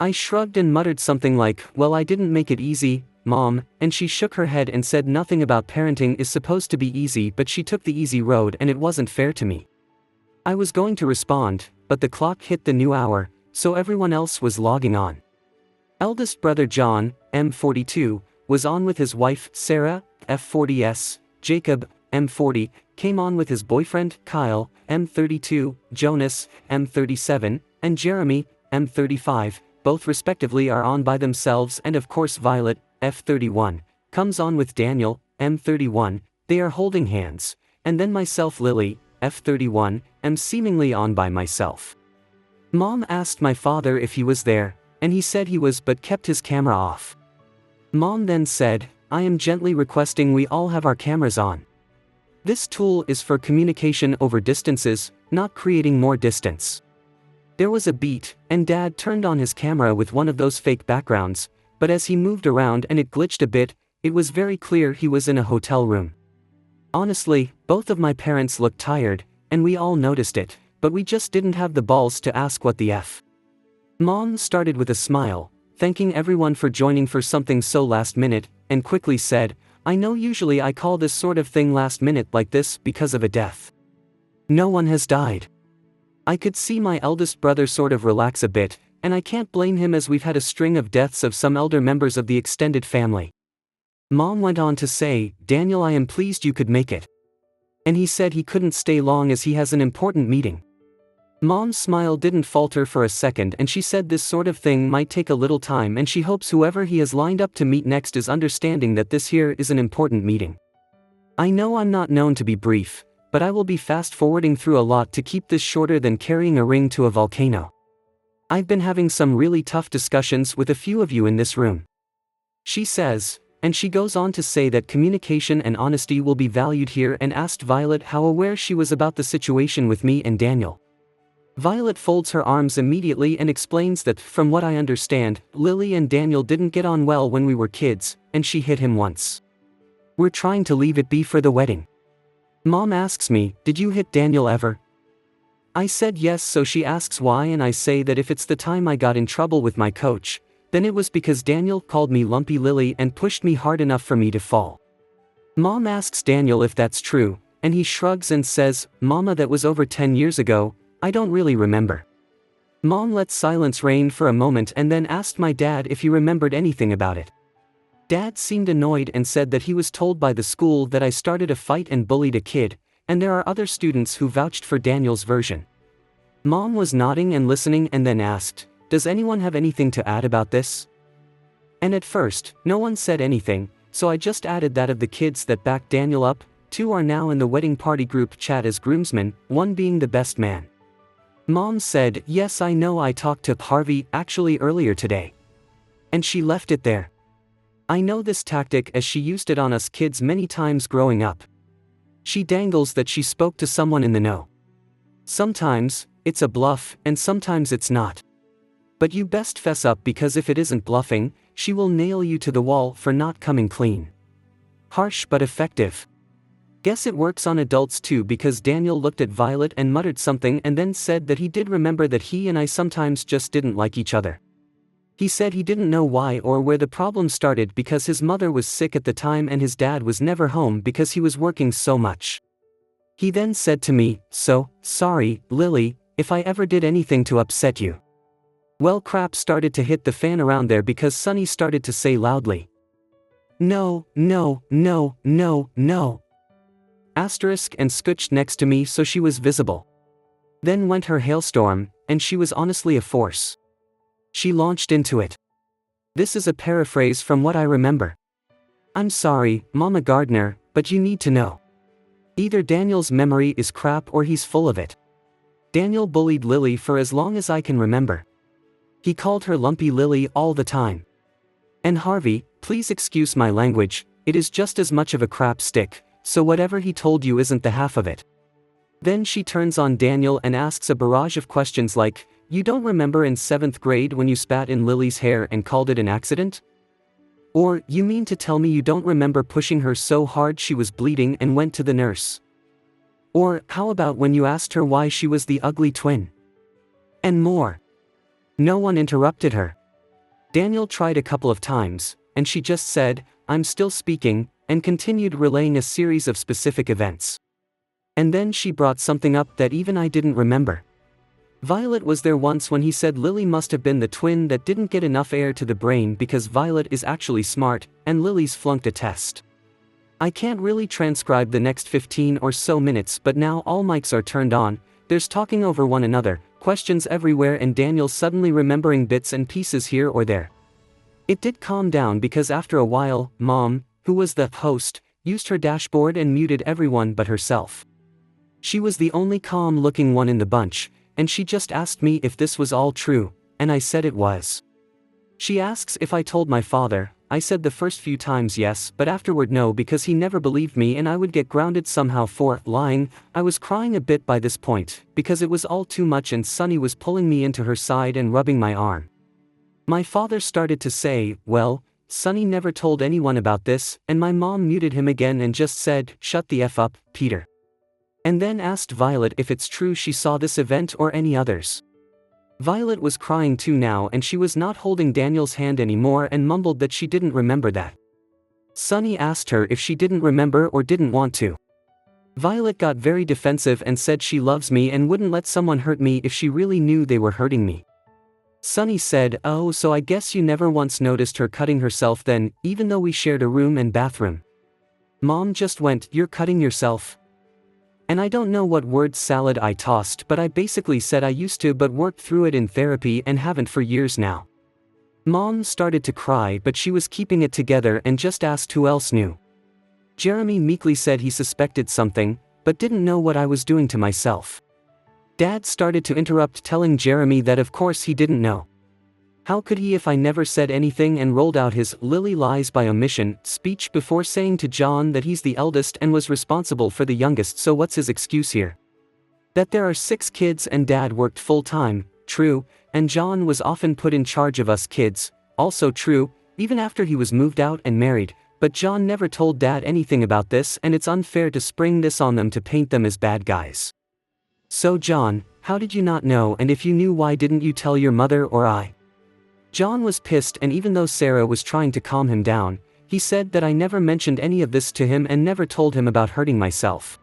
I shrugged and muttered something like, well, I didn't make it easy, Mom, and she shook her head and said nothing about parenting is supposed to be easy, but she took the easy road and it wasn't fair to me. I was going to respond, but the clock hit the new hour, so everyone else was logging on. Eldest brother John, M42, was on with his wife, Sarah, F40S, Jacob, M40, came on with his boyfriend, Kyle, M32, Jonas, M37, and Jeremy, M35, both respectively are on by themselves, and of course Violet, F31, comes on with Daniel, M31, they are holding hands, and then myself Lily, F31, am seemingly on by myself. Mom asked my father if he was there, and he said he was but kept his camera off. Mom then said, I am gently requesting we all have our cameras on. This tool is for communication over distances, not creating more distance. There was a beat, and Dad turned on his camera with one of those fake backgrounds, but as he moved around and it glitched a bit, it was very clear he was in a hotel room. Honestly, both of my parents looked tired, and we all noticed it, but we just didn't have the balls to ask what the F. Mom started with a smile, thanking everyone for joining for something so last minute, and quickly said, I know usually I call this sort of thing last minute like this because of a death. No one has died. I could see my eldest brother sort of relax a bit, and I can't blame him as we've had a string of deaths of some elder members of the extended family. Mom went on to say, Daniel, I am pleased you could make it. And he said he couldn't stay long as he has an important meeting. Mom's smile didn't falter for a second, and she said this sort of thing might take a little time and she hopes whoever he has lined up to meet next is understanding that this here is an important meeting. I know I'm not known to be brief, but I will be fast forwarding through a lot to keep this shorter than carrying a ring to a volcano. I've been having some really tough discussions with a few of you in this room. She says, and she goes on to say that communication and honesty will be valued here, and asked Violet how aware she was about the situation with me and Daniel. Violet folds her arms immediately and explains that, from what I understand, Lily and Daniel didn't get on well when we were kids, and she hit him once. We're trying to leave it be for the wedding. Mom asks me, did you hit Daniel ever? I said yes, so she asks why, and I say that if it's the time I got in trouble with my coach, then it was because Daniel called me Lumpy Lily and pushed me hard enough for me to fall. Mom asks Daniel if that's true, and he shrugs and says, Mama, that was over 10 years ago, I don't really remember. Mom let silence reign for a moment and then asked my dad if he remembered anything about it. Dad seemed annoyed and said that he was told by the school that I started a fight and bullied a kid, and there are other students who vouched for Daniel's version. Mom was nodding and listening and then asked, does anyone have anything to add about this? And at first, no one said anything, so I just added that of the kids that backed Daniel up, 2 are now in the wedding party group chat as groomsmen, 1 being the best man. Mom said, yes, I know, I talked to Harvey actually earlier today. And she left it there. I know this tactic as she used it on us kids many times growing up. She dangles that she spoke to someone in the know. Sometimes, it's a bluff, and sometimes it's not. But you best fess up, because if it isn't bluffing, she will nail you to the wall for not coming clean. Harsh but effective. Guess it works on adults too, because Daniel looked at Violet and muttered something and then said that he did remember that he and I sometimes just didn't like each other. He said he didn't know why or where the problem started, because his mother was sick at the time and his dad was never home because he was working so much. He then said to me, so, sorry, Lily, if I ever did anything to upset you. Well, crap started to hit the fan around there, because Sonny started to say loudly, no, no, no, no, no. Asterisk, and scooched next to me so she was visible. Then went her hailstorm, and she was honestly a force. She launched into it. This is a paraphrase from what I remember. I'm sorry, Mama Gardner, but you need to know. Either Daniel's memory is crap or he's full of it. Daniel bullied Lily for as long as I can remember. He called her Lumpy Lily all the time. And Harvey, please excuse my language, it is just as much of a crap stick, so whatever he told you isn't the half of it. Then she turns on Daniel and asks a barrage of questions like, you don't remember in 7th grade when you spat in Lily's hair and called it an accident? Or, you mean to tell me you don't remember pushing her so hard she was bleeding and went to the nurse? Or, how about when you asked her why she was the ugly twin? And more. No one interrupted her. Daniel tried a couple of times, and she just said, I'm still speaking, and continued relaying a series of specific events. And then she brought something up that even I didn't remember. Violet was there once when he said Lily must have been the twin that didn't get enough air to the brain because Violet is actually smart, and Lily's flunked a test. I can't really transcribe the next 15 or so minutes, but now all mics are turned on, there's talking over one another, questions everywhere, and Daniel suddenly remembering bits and pieces here or there. It did calm down because after a while, Mom, who was the host, used her dashboard and muted everyone but herself. She was the only calm-looking one in the bunch, and she just asked me if this was all true, and I said it was. She asks if I told my father. I said the first few times yes, but afterward no, because he never believed me and I would get grounded somehow for lying. I was crying a bit by this point, because it was all too much and Sunny was pulling me into her side and rubbing my arm. My father started to say, well, Sunny never told anyone about this, and my mom muted him again and just said, shut the F up, Peter. And then asked Violet if it's true she saw this event or any others. Violet was crying too now and she was not holding Daniel's hand anymore and mumbled that she didn't remember that. Sunny asked her if she didn't remember or didn't want to. Violet got very defensive and said she loves me and wouldn't let someone hurt me if she really knew they were hurting me. Sunny said, oh, so I guess you never once noticed her cutting herself then, even though we shared a room and bathroom. Mom just went, you're cutting yourself? And I don't know what word salad I tossed, but I basically said I used to but worked through it in therapy and haven't for years now. Mom started to cry, but she was keeping it together and just asked who else knew. Jeremy meekly said he suspected something, but didn't know what I was doing to myself. Dad started to interrupt, telling Jeremy that of course he didn't know. How could he if I never said anything, and rolled out his Lily lies by omission speech before saying to John that he's the eldest and was responsible for the youngest, so what's his excuse here? That there are 6 kids and Dad worked full-time, true, and John was often put in charge of us kids, also true, even after he was moved out and married, but John never told Dad anything about this and it's unfair to spring this on them to paint them as bad guys. So John, how did you not know, and if you knew why didn't you tell your mother or I? John was pissed, and even though Sarah was trying to calm him down, he said that I never mentioned any of this to him and never told him about hurting myself.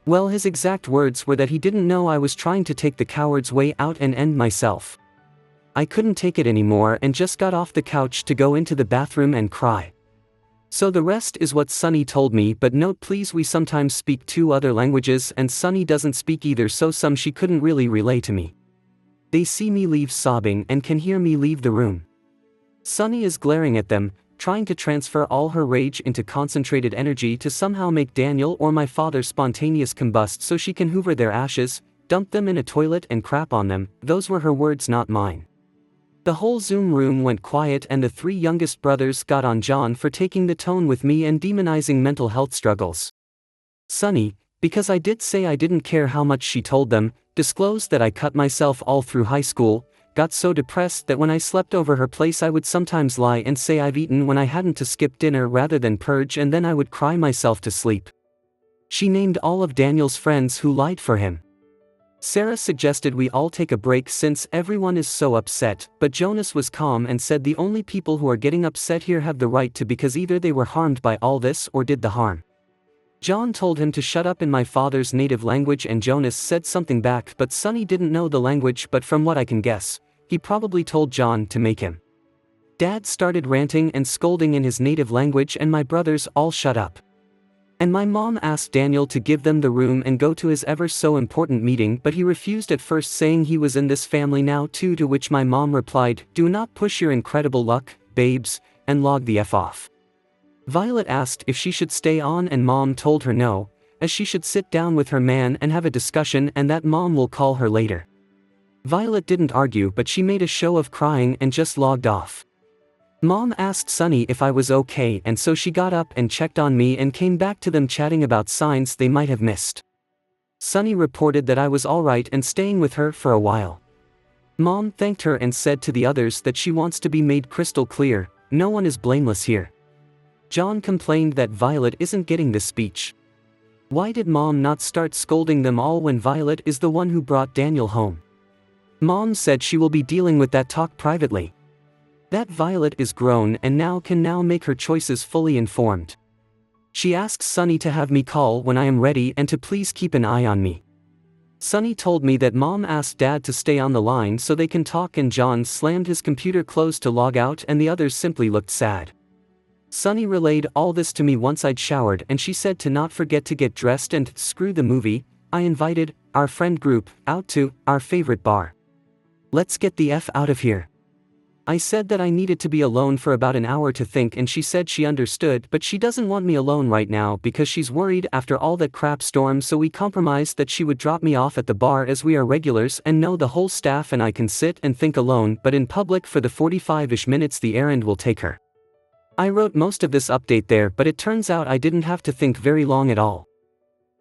Well, his exact words were that he didn't know I was trying to take the coward's way out and end myself. I couldn't take it anymore and just got off the couch to go into the bathroom and cry. So the rest is what Sunny told me, but note please, we sometimes speak 2 other languages and Sunny doesn't speak either, so some she couldn't really relay to me. They see me leave sobbing and can hear me leave the room. Sunny is glaring at them, trying to transfer all her rage into concentrated energy to somehow make Daniel or my father spontaneous combust so she can hoover their ashes, dump them in a toilet and crap on them. Those were her words, not mine. The whole Zoom room went quiet and the 3 youngest brothers got on John for taking the tone with me and demonizing mental health struggles. Sunny, because I did say I didn't care how much she told them, disclosed that I cut myself all through high school, got so depressed that when I slept over her place I would sometimes lie and say I've eaten when I hadn't, to skip dinner rather than purge, and then I would cry myself to sleep. She named all of Daniel's friends who lied for him. Sarah suggested we all take a break since everyone is so upset, but Jonas was calm and said the only people who are getting upset here have the right to, because either they were harmed by all this or did the harm. John told him to shut up in my father's native language and Jonas said something back, but Sunny didn't know the language, but from what I can guess, he probably told John to make him. Dad started ranting and scolding in his native language and my brothers all shut up. And my mom asked Daniel to give them the room and go to his ever so important meeting, but he refused at first, saying he was in this family now too, to which my mom replied, do not push your incredible luck, babes, and log the F off. Violet asked if she should stay on and Mom told her no, as she should sit down with her man and have a discussion and that Mom will call her later. Violet didn't argue, but she made a show of crying and just logged off. Mom asked Sunny if I was okay, and so she got up and checked on me and came back to them chatting about signs they might have missed. Sunny reported that I was alright and staying with her for a while. Mom thanked her and said to the others that she wants to be made crystal clear, no one is blameless here. John complained that Violet isn't getting this speech. Why did Mom not start scolding them all when Violet is the one who brought Daniel home? Mom said she will be dealing with that talk privately. That Violet is grown and can now make her choices fully informed. She asks Sunny to have me call when I am ready and to please keep an eye on me. Sunny told me that Mom asked Dad to stay on the line so they can talk, and John slammed his computer closed to log out, and the others simply looked sad. Sunny relayed all this to me once I'd showered, and she said to not forget to get dressed and, screw the movie, I invited our friend group out to our favorite bar. Let's get the F out of here. I said that I needed to be alone for about an hour to think, and she said she understood, but she doesn't want me alone right now because she's worried after all that crap storm, so we compromised that she would drop me off at the bar as we are regulars and know the whole staff, and I can sit and think alone but in public for the 45-ish minutes the errand will take her. I wrote most of this update there, but it turns out I didn't have to think very long at all.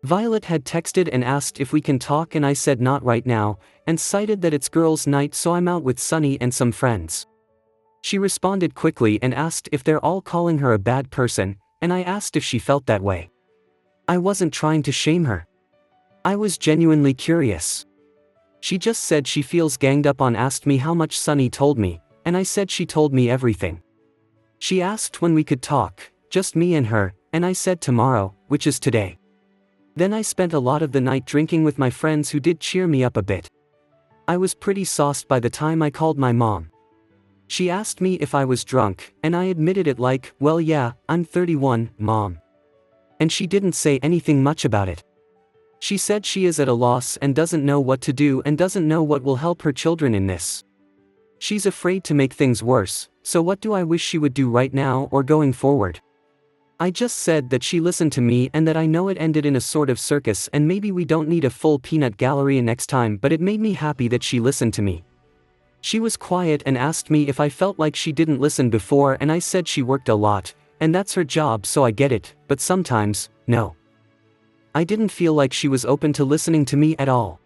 Violet had texted and asked if we can talk, and I said not right now, and cited that it's girls' night so I'm out with Sunny and some friends. She responded quickly and asked if they're all calling her a bad person, and I asked if she felt that way. I wasn't trying to shame her. I was genuinely curious. She just said she feels ganged up on, asked me how much Sunny told me, and I said she told me everything. She asked when we could talk, just me and her, and I said tomorrow, which is today. Then I spent a lot of the night drinking with my friends who did cheer me up a bit. I was pretty sauced by the time I called my mom. She asked me if I was drunk, and I admitted it like, well yeah, I'm 31, Mom. And she didn't say anything much about it. She said she is at a loss and doesn't know what to do and doesn't know what will help her children in this. She's afraid to make things worse, so what do I wish she would do right now or going forward? I just said that she listened to me and that I know it ended in a sort of circus and maybe we don't need a full peanut gallery next time, but it made me happy that she listened to me. She was quiet and asked me if I felt like she didn't listen before, and I said she worked a lot, and that's her job, so I get it, but sometimes, no. I didn't feel like she was open to listening to me at all.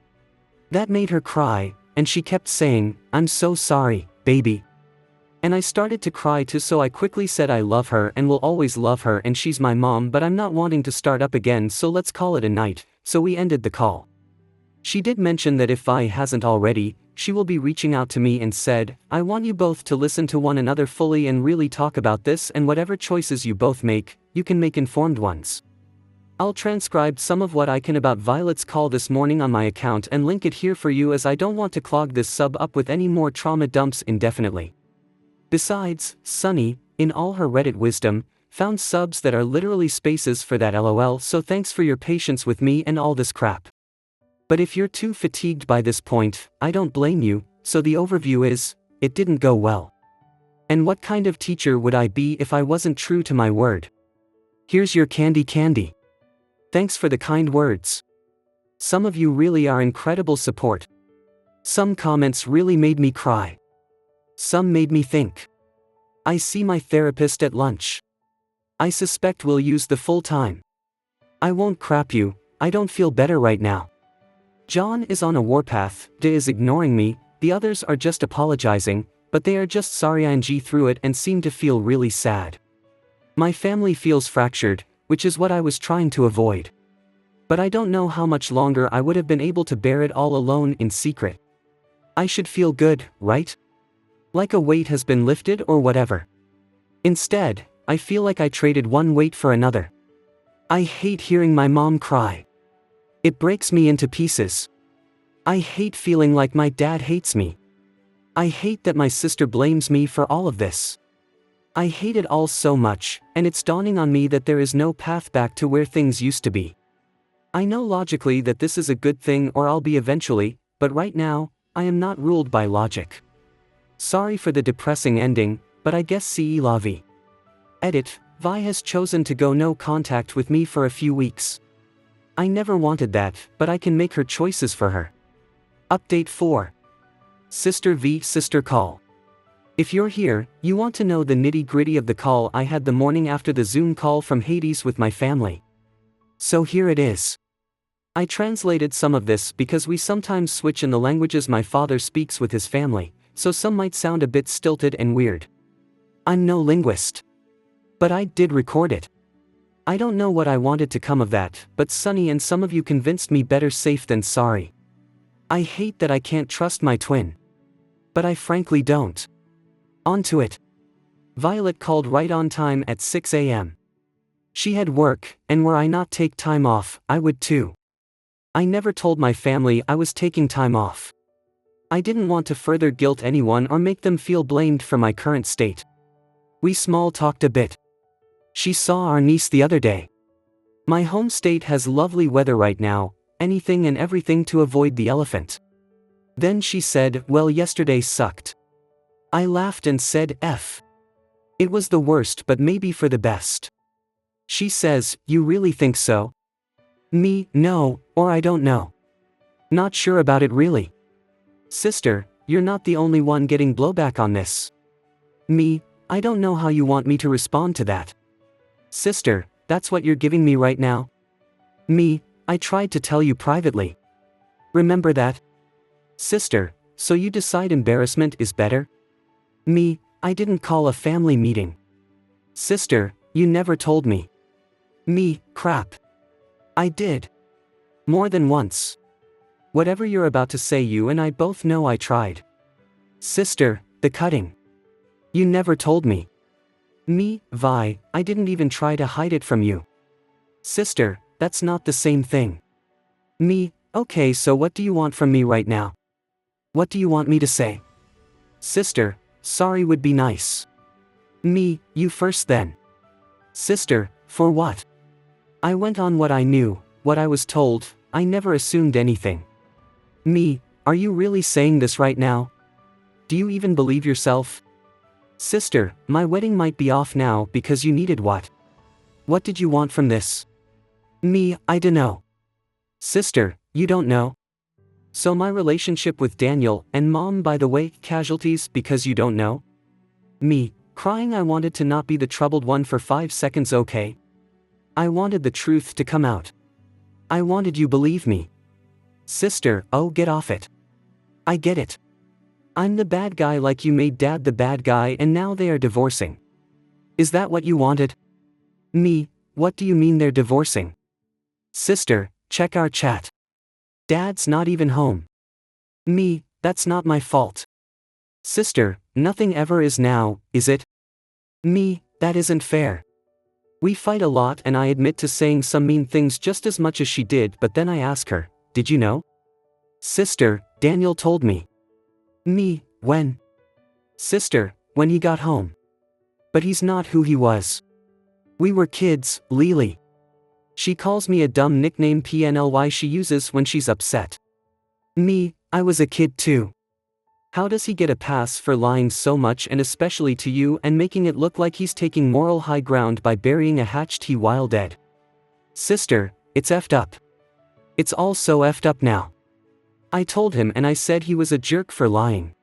That made her cry, and she kept saying, I'm so sorry, baby. And I started to cry too, so I quickly said I love her and will always love her and she's my mom, but I'm not wanting to start up again, so let's call it a night, so we ended the call. She did mention that if Vi hasn't already, she will be reaching out to me and said, I want you both to listen to one another fully and really talk about this, and whatever choices you both make, you can make informed ones. I'll transcribe some of what I can about Violet's call this morning on my account and link it here for you, as I don't want to clog this sub up with any more trauma dumps indefinitely. Besides, Sunny, in all her Reddit wisdom, found subs that are literally spaces for that LOL, so thanks for your patience with me and all this crap. But if you're too fatigued by this point, I don't blame you, so the overview is, it didn't go well. And what kind of teacher would I be if I wasn't true to my word? Here's your candy. Thanks for the kind words. Some of you really are incredible support. Some comments really made me cry. Some made me think. I see my therapist at lunch. I suspect we'll use the full time. I won't crap you, I don't feel better right now. John is on a warpath, De is ignoring me, the others are just apologizing, but they are just sorry ING through it and seem to feel really sad. My family feels fractured, which is what I was trying to avoid. But I don't know how much longer I would have been able to bear it all alone in secret. I should feel good, right? Like a weight has been lifted or whatever. Instead, I feel like I traded one weight for another. I hate hearing my mom cry. It breaks me into pieces. I hate feeling like my dad hates me. I hate that my sister blames me for all of this. I hate it all so much, and it's dawning on me that there is no path back to where things used to be. I know logically that this is a good thing, or I'll be eventually, but right now, I am not ruled by logic. Sorry for the depressing ending, but I guess c'est la vie. Edit, Vi has chosen to go no contact with me for a few weeks. I never wanted that, but I can make her choices for her. Update 4. Sister v Sister Call. If you're here, you want to know the nitty-gritty of the call I had the morning after the Zoom call from Hades with my family. So here it is. I translated some of this because we sometimes switch in the languages my father speaks with his family, so some might sound a bit stilted and weird. I'm no linguist. But I did record it. I don't know what I wanted to come of that, but Sunny and some of you convinced me better safe than sorry. I hate that I can't trust my twin. But I frankly don't. On to it. Violet called right on time at 6 a.m. She had work, and were I not take time off, I would too. I never told my family I was taking time off. I didn't want to further guilt anyone or make them feel blamed for my current state. We small talked a bit. She saw our niece the other day. My home state has lovely weather right now, anything and everything to avoid the elephant. Then she said, well, yesterday sucked. I laughed and said, F. It was the worst, but maybe for the best. She says, you really think so? Me, no, or I don't know. Not sure about it really. Sister, you're not the only one getting blowback on this. Me, I don't know how you want me to respond to that. Sister, that's what you're giving me right now? Me, I tried to tell you privately. Remember that? Sister, so you decide embarrassment is better? Me, I didn't call a family meeting. Sister, you never told me. Me, crap. I did. More than once. Whatever you're about to say, you and I both know I tried. Sister, the cutting. You never told me. Me, Vi, I didn't even try to hide it from you. Sister, that's not the same thing. Me, okay, so what do you want from me right now? What do you want me to say? Sister, sorry would be nice. Me, you first then. Sister, for what? I went on what I knew, what I was told, I never assumed anything. Me, are you really saying this right now? Do you even believe yourself? Sister, my wedding might be off now because you needed what? What did you want from this? Me, I dunno. Sister, you don't know? So my relationship with Daniel and Mom, by the way, casualties because you don't know? Me, crying, I wanted to not be the troubled one for 5 seconds, okay? I wanted the truth to come out. I wanted you believe me. Sister, oh, get off it. I get it. I'm the bad guy like you made Dad the bad guy and now they are divorcing. Is that what you wanted? Me, what do you mean they're divorcing? Sister, check our chat. Dad's not even home. Me, that's not my fault. Sister, nothing ever is now, is it? Me, that isn't fair. We fight a lot and I admit to saying some mean things just as much as she did, but then I ask her, did you know? Sister, Daniel told me. Me, when? Sister, when he got home. But he's not who he was. We were kids, Lily. She calls me a dumb nickname PNLY she uses when she's upset. Me, I was a kid too. How does he get a pass for lying so much and especially to you and making it look like he's taking moral high ground by burying a hatched he while dead? Sister, it's effed up. It's all so effed up now. I told him and I said he was a jerk for lying.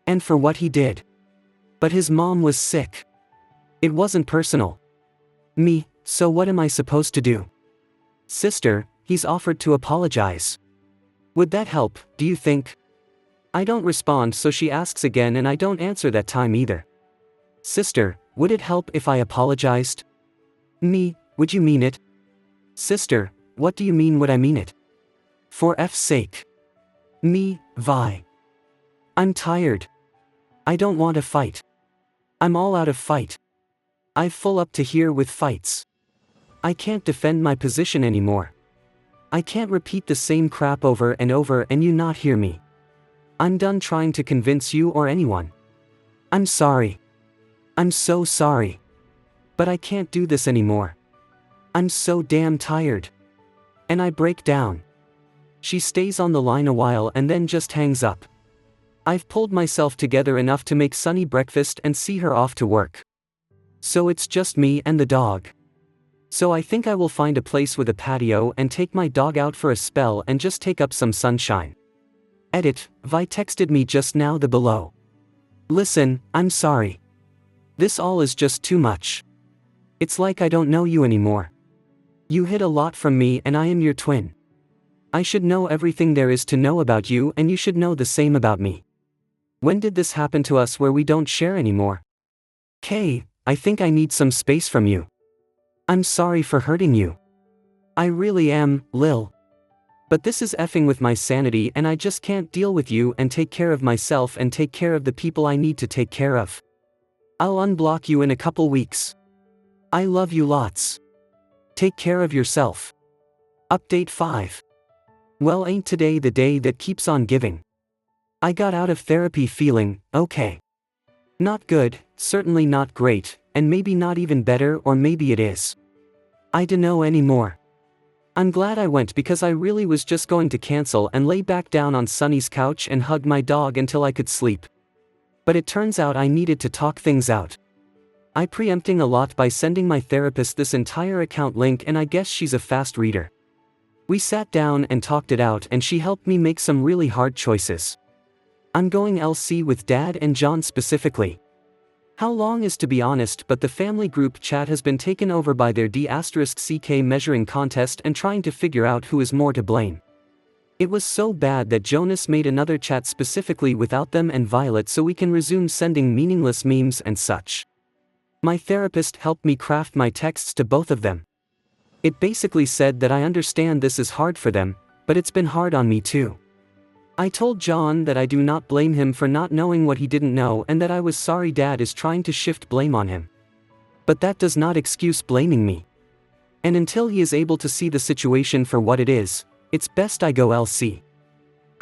And for what he did. But his mom was sick. It wasn't personal. Me, so what am I supposed to do? Sister, he's offered to apologize. Would that help, do you think? I don't respond, so she asks again and I don't answer that time either. Sister, would it help if I apologized? Me, would you mean it? Sister, what do you mean would I mean it? For F's sake. Me, Vi. I'm tired. I don't want to fight. I'm all out of fight. I've full up to here with fights. I can't defend my position anymore. I can't repeat the same crap over and over and you not hear me. I'm done trying to convince you or anyone. I'm sorry. I'm so sorry. But I can't do this anymore. I'm so damn tired. And I break down. She stays on the line a while and then just hangs up. I've pulled myself together enough to make Sunny breakfast and see her off to work. So it's just me and the dog. So I think I will find a place with a patio and take my dog out for a spell and just take up some sunshine. Edit, Vi texted me just now the below. Listen, I'm sorry. This all is just too much. It's like I don't know you anymore. You hid a lot from me and I am your twin. I should know everything there is to know about you and you should know the same about me. When did this happen to us where we don't share anymore? Kay, I think I need some space from you. I'm sorry for hurting you. I really am, Lil. But this is effing with my sanity and I just can't deal with you and take care of myself and take care of the people I need to take care of. I'll unblock you in a couple weeks. I love you lots. Take care of yourself. Update 5. Well, ain't today the day that keeps on giving? I got out of therapy feeling okay. Not good, certainly not great, and maybe not even better, or maybe it is. I dunno anymore. I'm glad I went because I really was just going to cancel and lay back down on Sunny's couch and hug my dog until I could sleep. But it turns out I needed to talk things out. I preempting a lot by sending my therapist this entire account link, and I guess she's a fast reader. We sat down and talked it out, and she helped me make some really hard choices. I'm going LC with Dad and John specifically. How long is to be honest, but the family group chat has been taken over by their D*CK measuring contest and trying to figure out who is more to blame. It was so bad that Jonas made another chat specifically without them and Violet so we can resume sending meaningless memes and such. My therapist helped me craft my texts to both of them. It basically said that I understand this is hard for them, but it's been hard on me too. I told John that I do not blame him for not knowing what he didn't know and that I was sorry Dad is trying to shift blame on him. But that does not excuse blaming me. And until he is able to see the situation for what it is, it's best I go LC.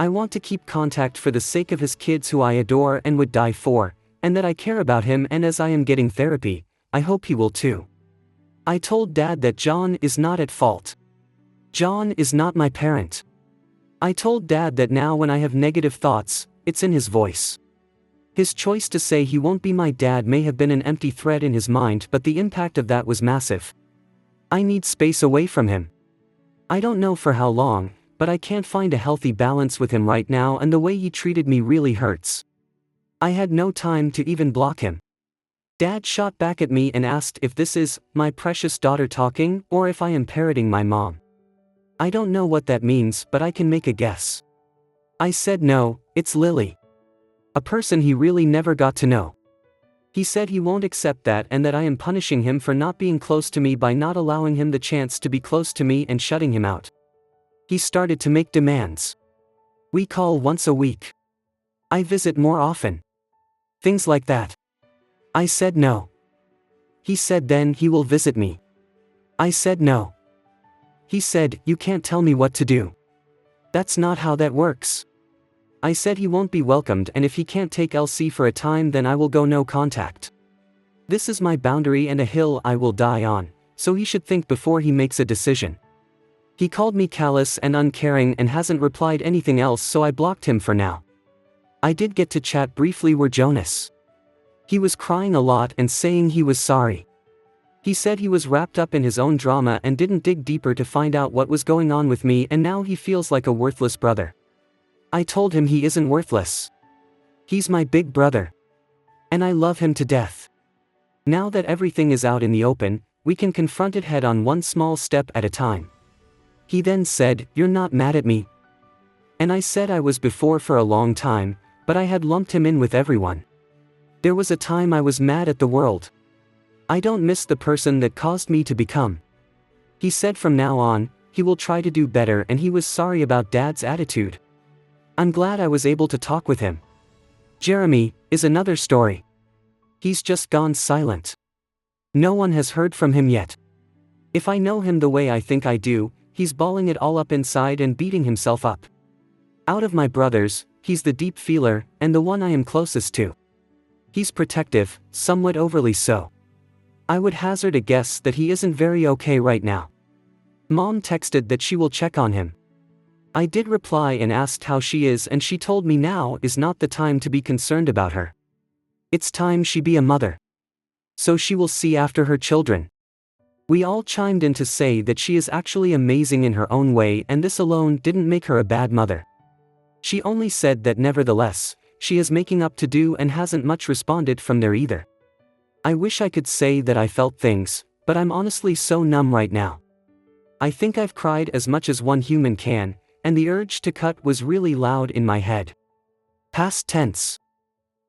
I want to keep contact for the sake of his kids who I adore and would die for, and that I care about him, and as I am getting therapy, I hope he will too. I told Dad that John is not at fault. John is not my parent. I told Dad that now when I have negative thoughts, it's in his voice. His choice to say he won't be my dad may have been an empty thread in his mind, but the impact of that was massive. I need space away from him. I don't know for how long, but I can't find a healthy balance with him right now, and the way he treated me really hurts. I had no time to even block him. Dad shot back at me and asked if this is my precious daughter talking or if I am parroting my mom. I don't know what that means, but I can make a guess. I said no, it's Lily. A person he really never got to know. He said he won't accept that and that I am punishing him for not being close to me by not allowing him the chance to be close to me and shutting him out. He started to make demands. We call once a week. I visit more often. Things like that. I said no. He said then he will visit me. I said no. He said, you can't tell me what to do. That's not how that works. I said he won't be welcomed, and if he can't take LC for a time then I will go no contact. This is my boundary and a hill I will die on, so he should think before he makes a decision. He called me callous and uncaring and hasn't replied anything else, so I blocked him for now. I did get to chat briefly with Jonas. He was crying a lot and saying he was sorry. He said he was wrapped up in his own drama and didn't dig deeper to find out what was going on with me, and now he feels like a worthless brother. I told him he isn't worthless. He's my big brother. And I love him to death. Now that everything is out in the open, we can confront it head on, one small step at a time. He then said, "You're not mad at me?" And I said I was before for a long time, but I had lumped him in with everyone. There was a time I was mad at the world. I don't miss the person that caused me to become. He said from now on, he will try to do better, and he was sorry about Dad's attitude. I'm glad I was able to talk with him. Jeremy is another story. He's just gone silent. No one has heard from him yet. If I know him the way I think I do, he's balling it all up inside and beating himself up. Out of my brothers, he's the deep feeler, and the one I am closest to. He's protective, somewhat overly so. I would hazard a guess that he isn't very okay right now. Mom texted that she will check on him. I did reply and asked how she is, and she told me now is not the time to be concerned about her. It's time she be a mother. So she will see after her children. We all chimed in to say that she is actually amazing in her own way, and this alone didn't make her a bad mother. She only said that nevertheless, she is making up to do and hasn't much responded from there either. I wish I could say that I felt things, but I'm honestly so numb right now. I think I've cried as much as one human can, and the urge to cut was really loud in my head. Past tense.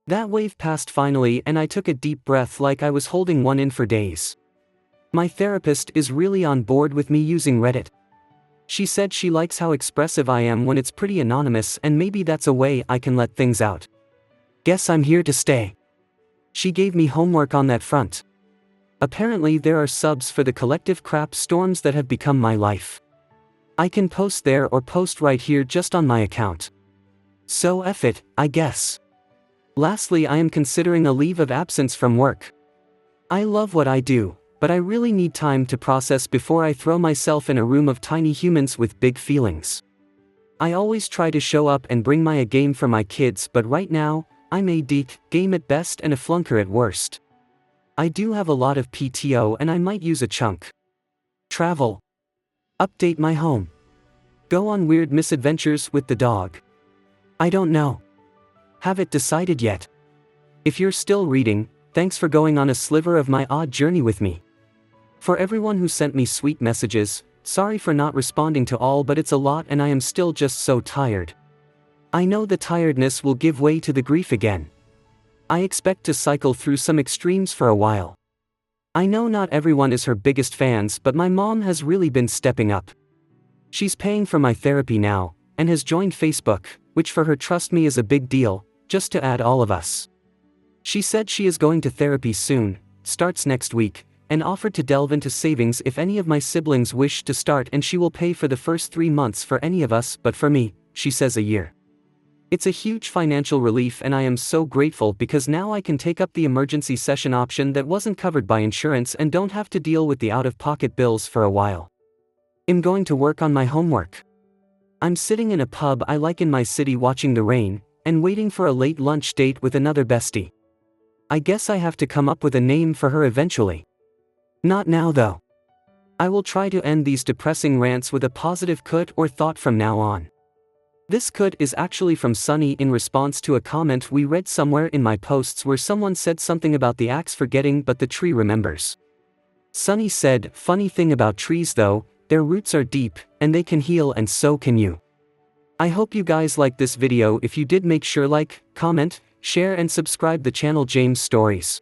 That wave passed finally, and I took a deep breath like I was holding one in for days. My therapist is really on board with me using Reddit. She said she likes how expressive I am when it's pretty anonymous, and maybe that's a way I can let things out. Guess I'm here to stay. She gave me homework on that front. Apparently there are subs for the collective crap storms that have become my life. I can post there or post right here just on my account. So F it, I guess. Lastly, I am considering a leave of absence from work. I love what I do, but I really need time to process before I throw myself in a room of tiny humans with big feelings. I always try to show up and bring my A game for my kids, but right now, I'm a game at best and a flunker at worst. I do have a lot of PTO and I might use a chunk. Travel. Update my home. Go on weird misadventures with the dog. I don't know. Have it decided yet. If you're still reading, thanks for going on a sliver of my odd journey with me. For everyone who sent me sweet messages, sorry for not responding to all, but it's a lot and I am still just so tired. I know the tiredness will give way to the grief again. I expect to cycle through some extremes for a while. I know not everyone is her biggest fans, but my mom has really been stepping up. She's paying for my therapy now, and has joined Facebook, which for her, trust me, is a big deal, just to add all of us. She said she is going to therapy soon, starts next week, and offered to delve into savings if any of my siblings wish to start, and she will pay for the first 3 months for any of us, but for me, she says a year. It's a huge financial relief and I am so grateful because now I can take up the emergency session option that wasn't covered by insurance and don't have to deal with the out-of-pocket bills for a while. I'm going to work on my homework. I'm sitting in a pub I like in my city watching the rain, and waiting for a late lunch date with another bestie. I guess I have to come up with a name for her eventually. Not now though. I will try to end these depressing rants with a positive quote or thought from now on. This quote is actually from Sunny in response to a comment we read somewhere in my posts where someone said something about the axe forgetting but the tree remembers. Sunny said, "Funny thing about trees though, their roots are deep, and they can heal, and so can you." I hope you guys liked this video. If you did, make sure like, comment, share and subscribe the channel James Stories.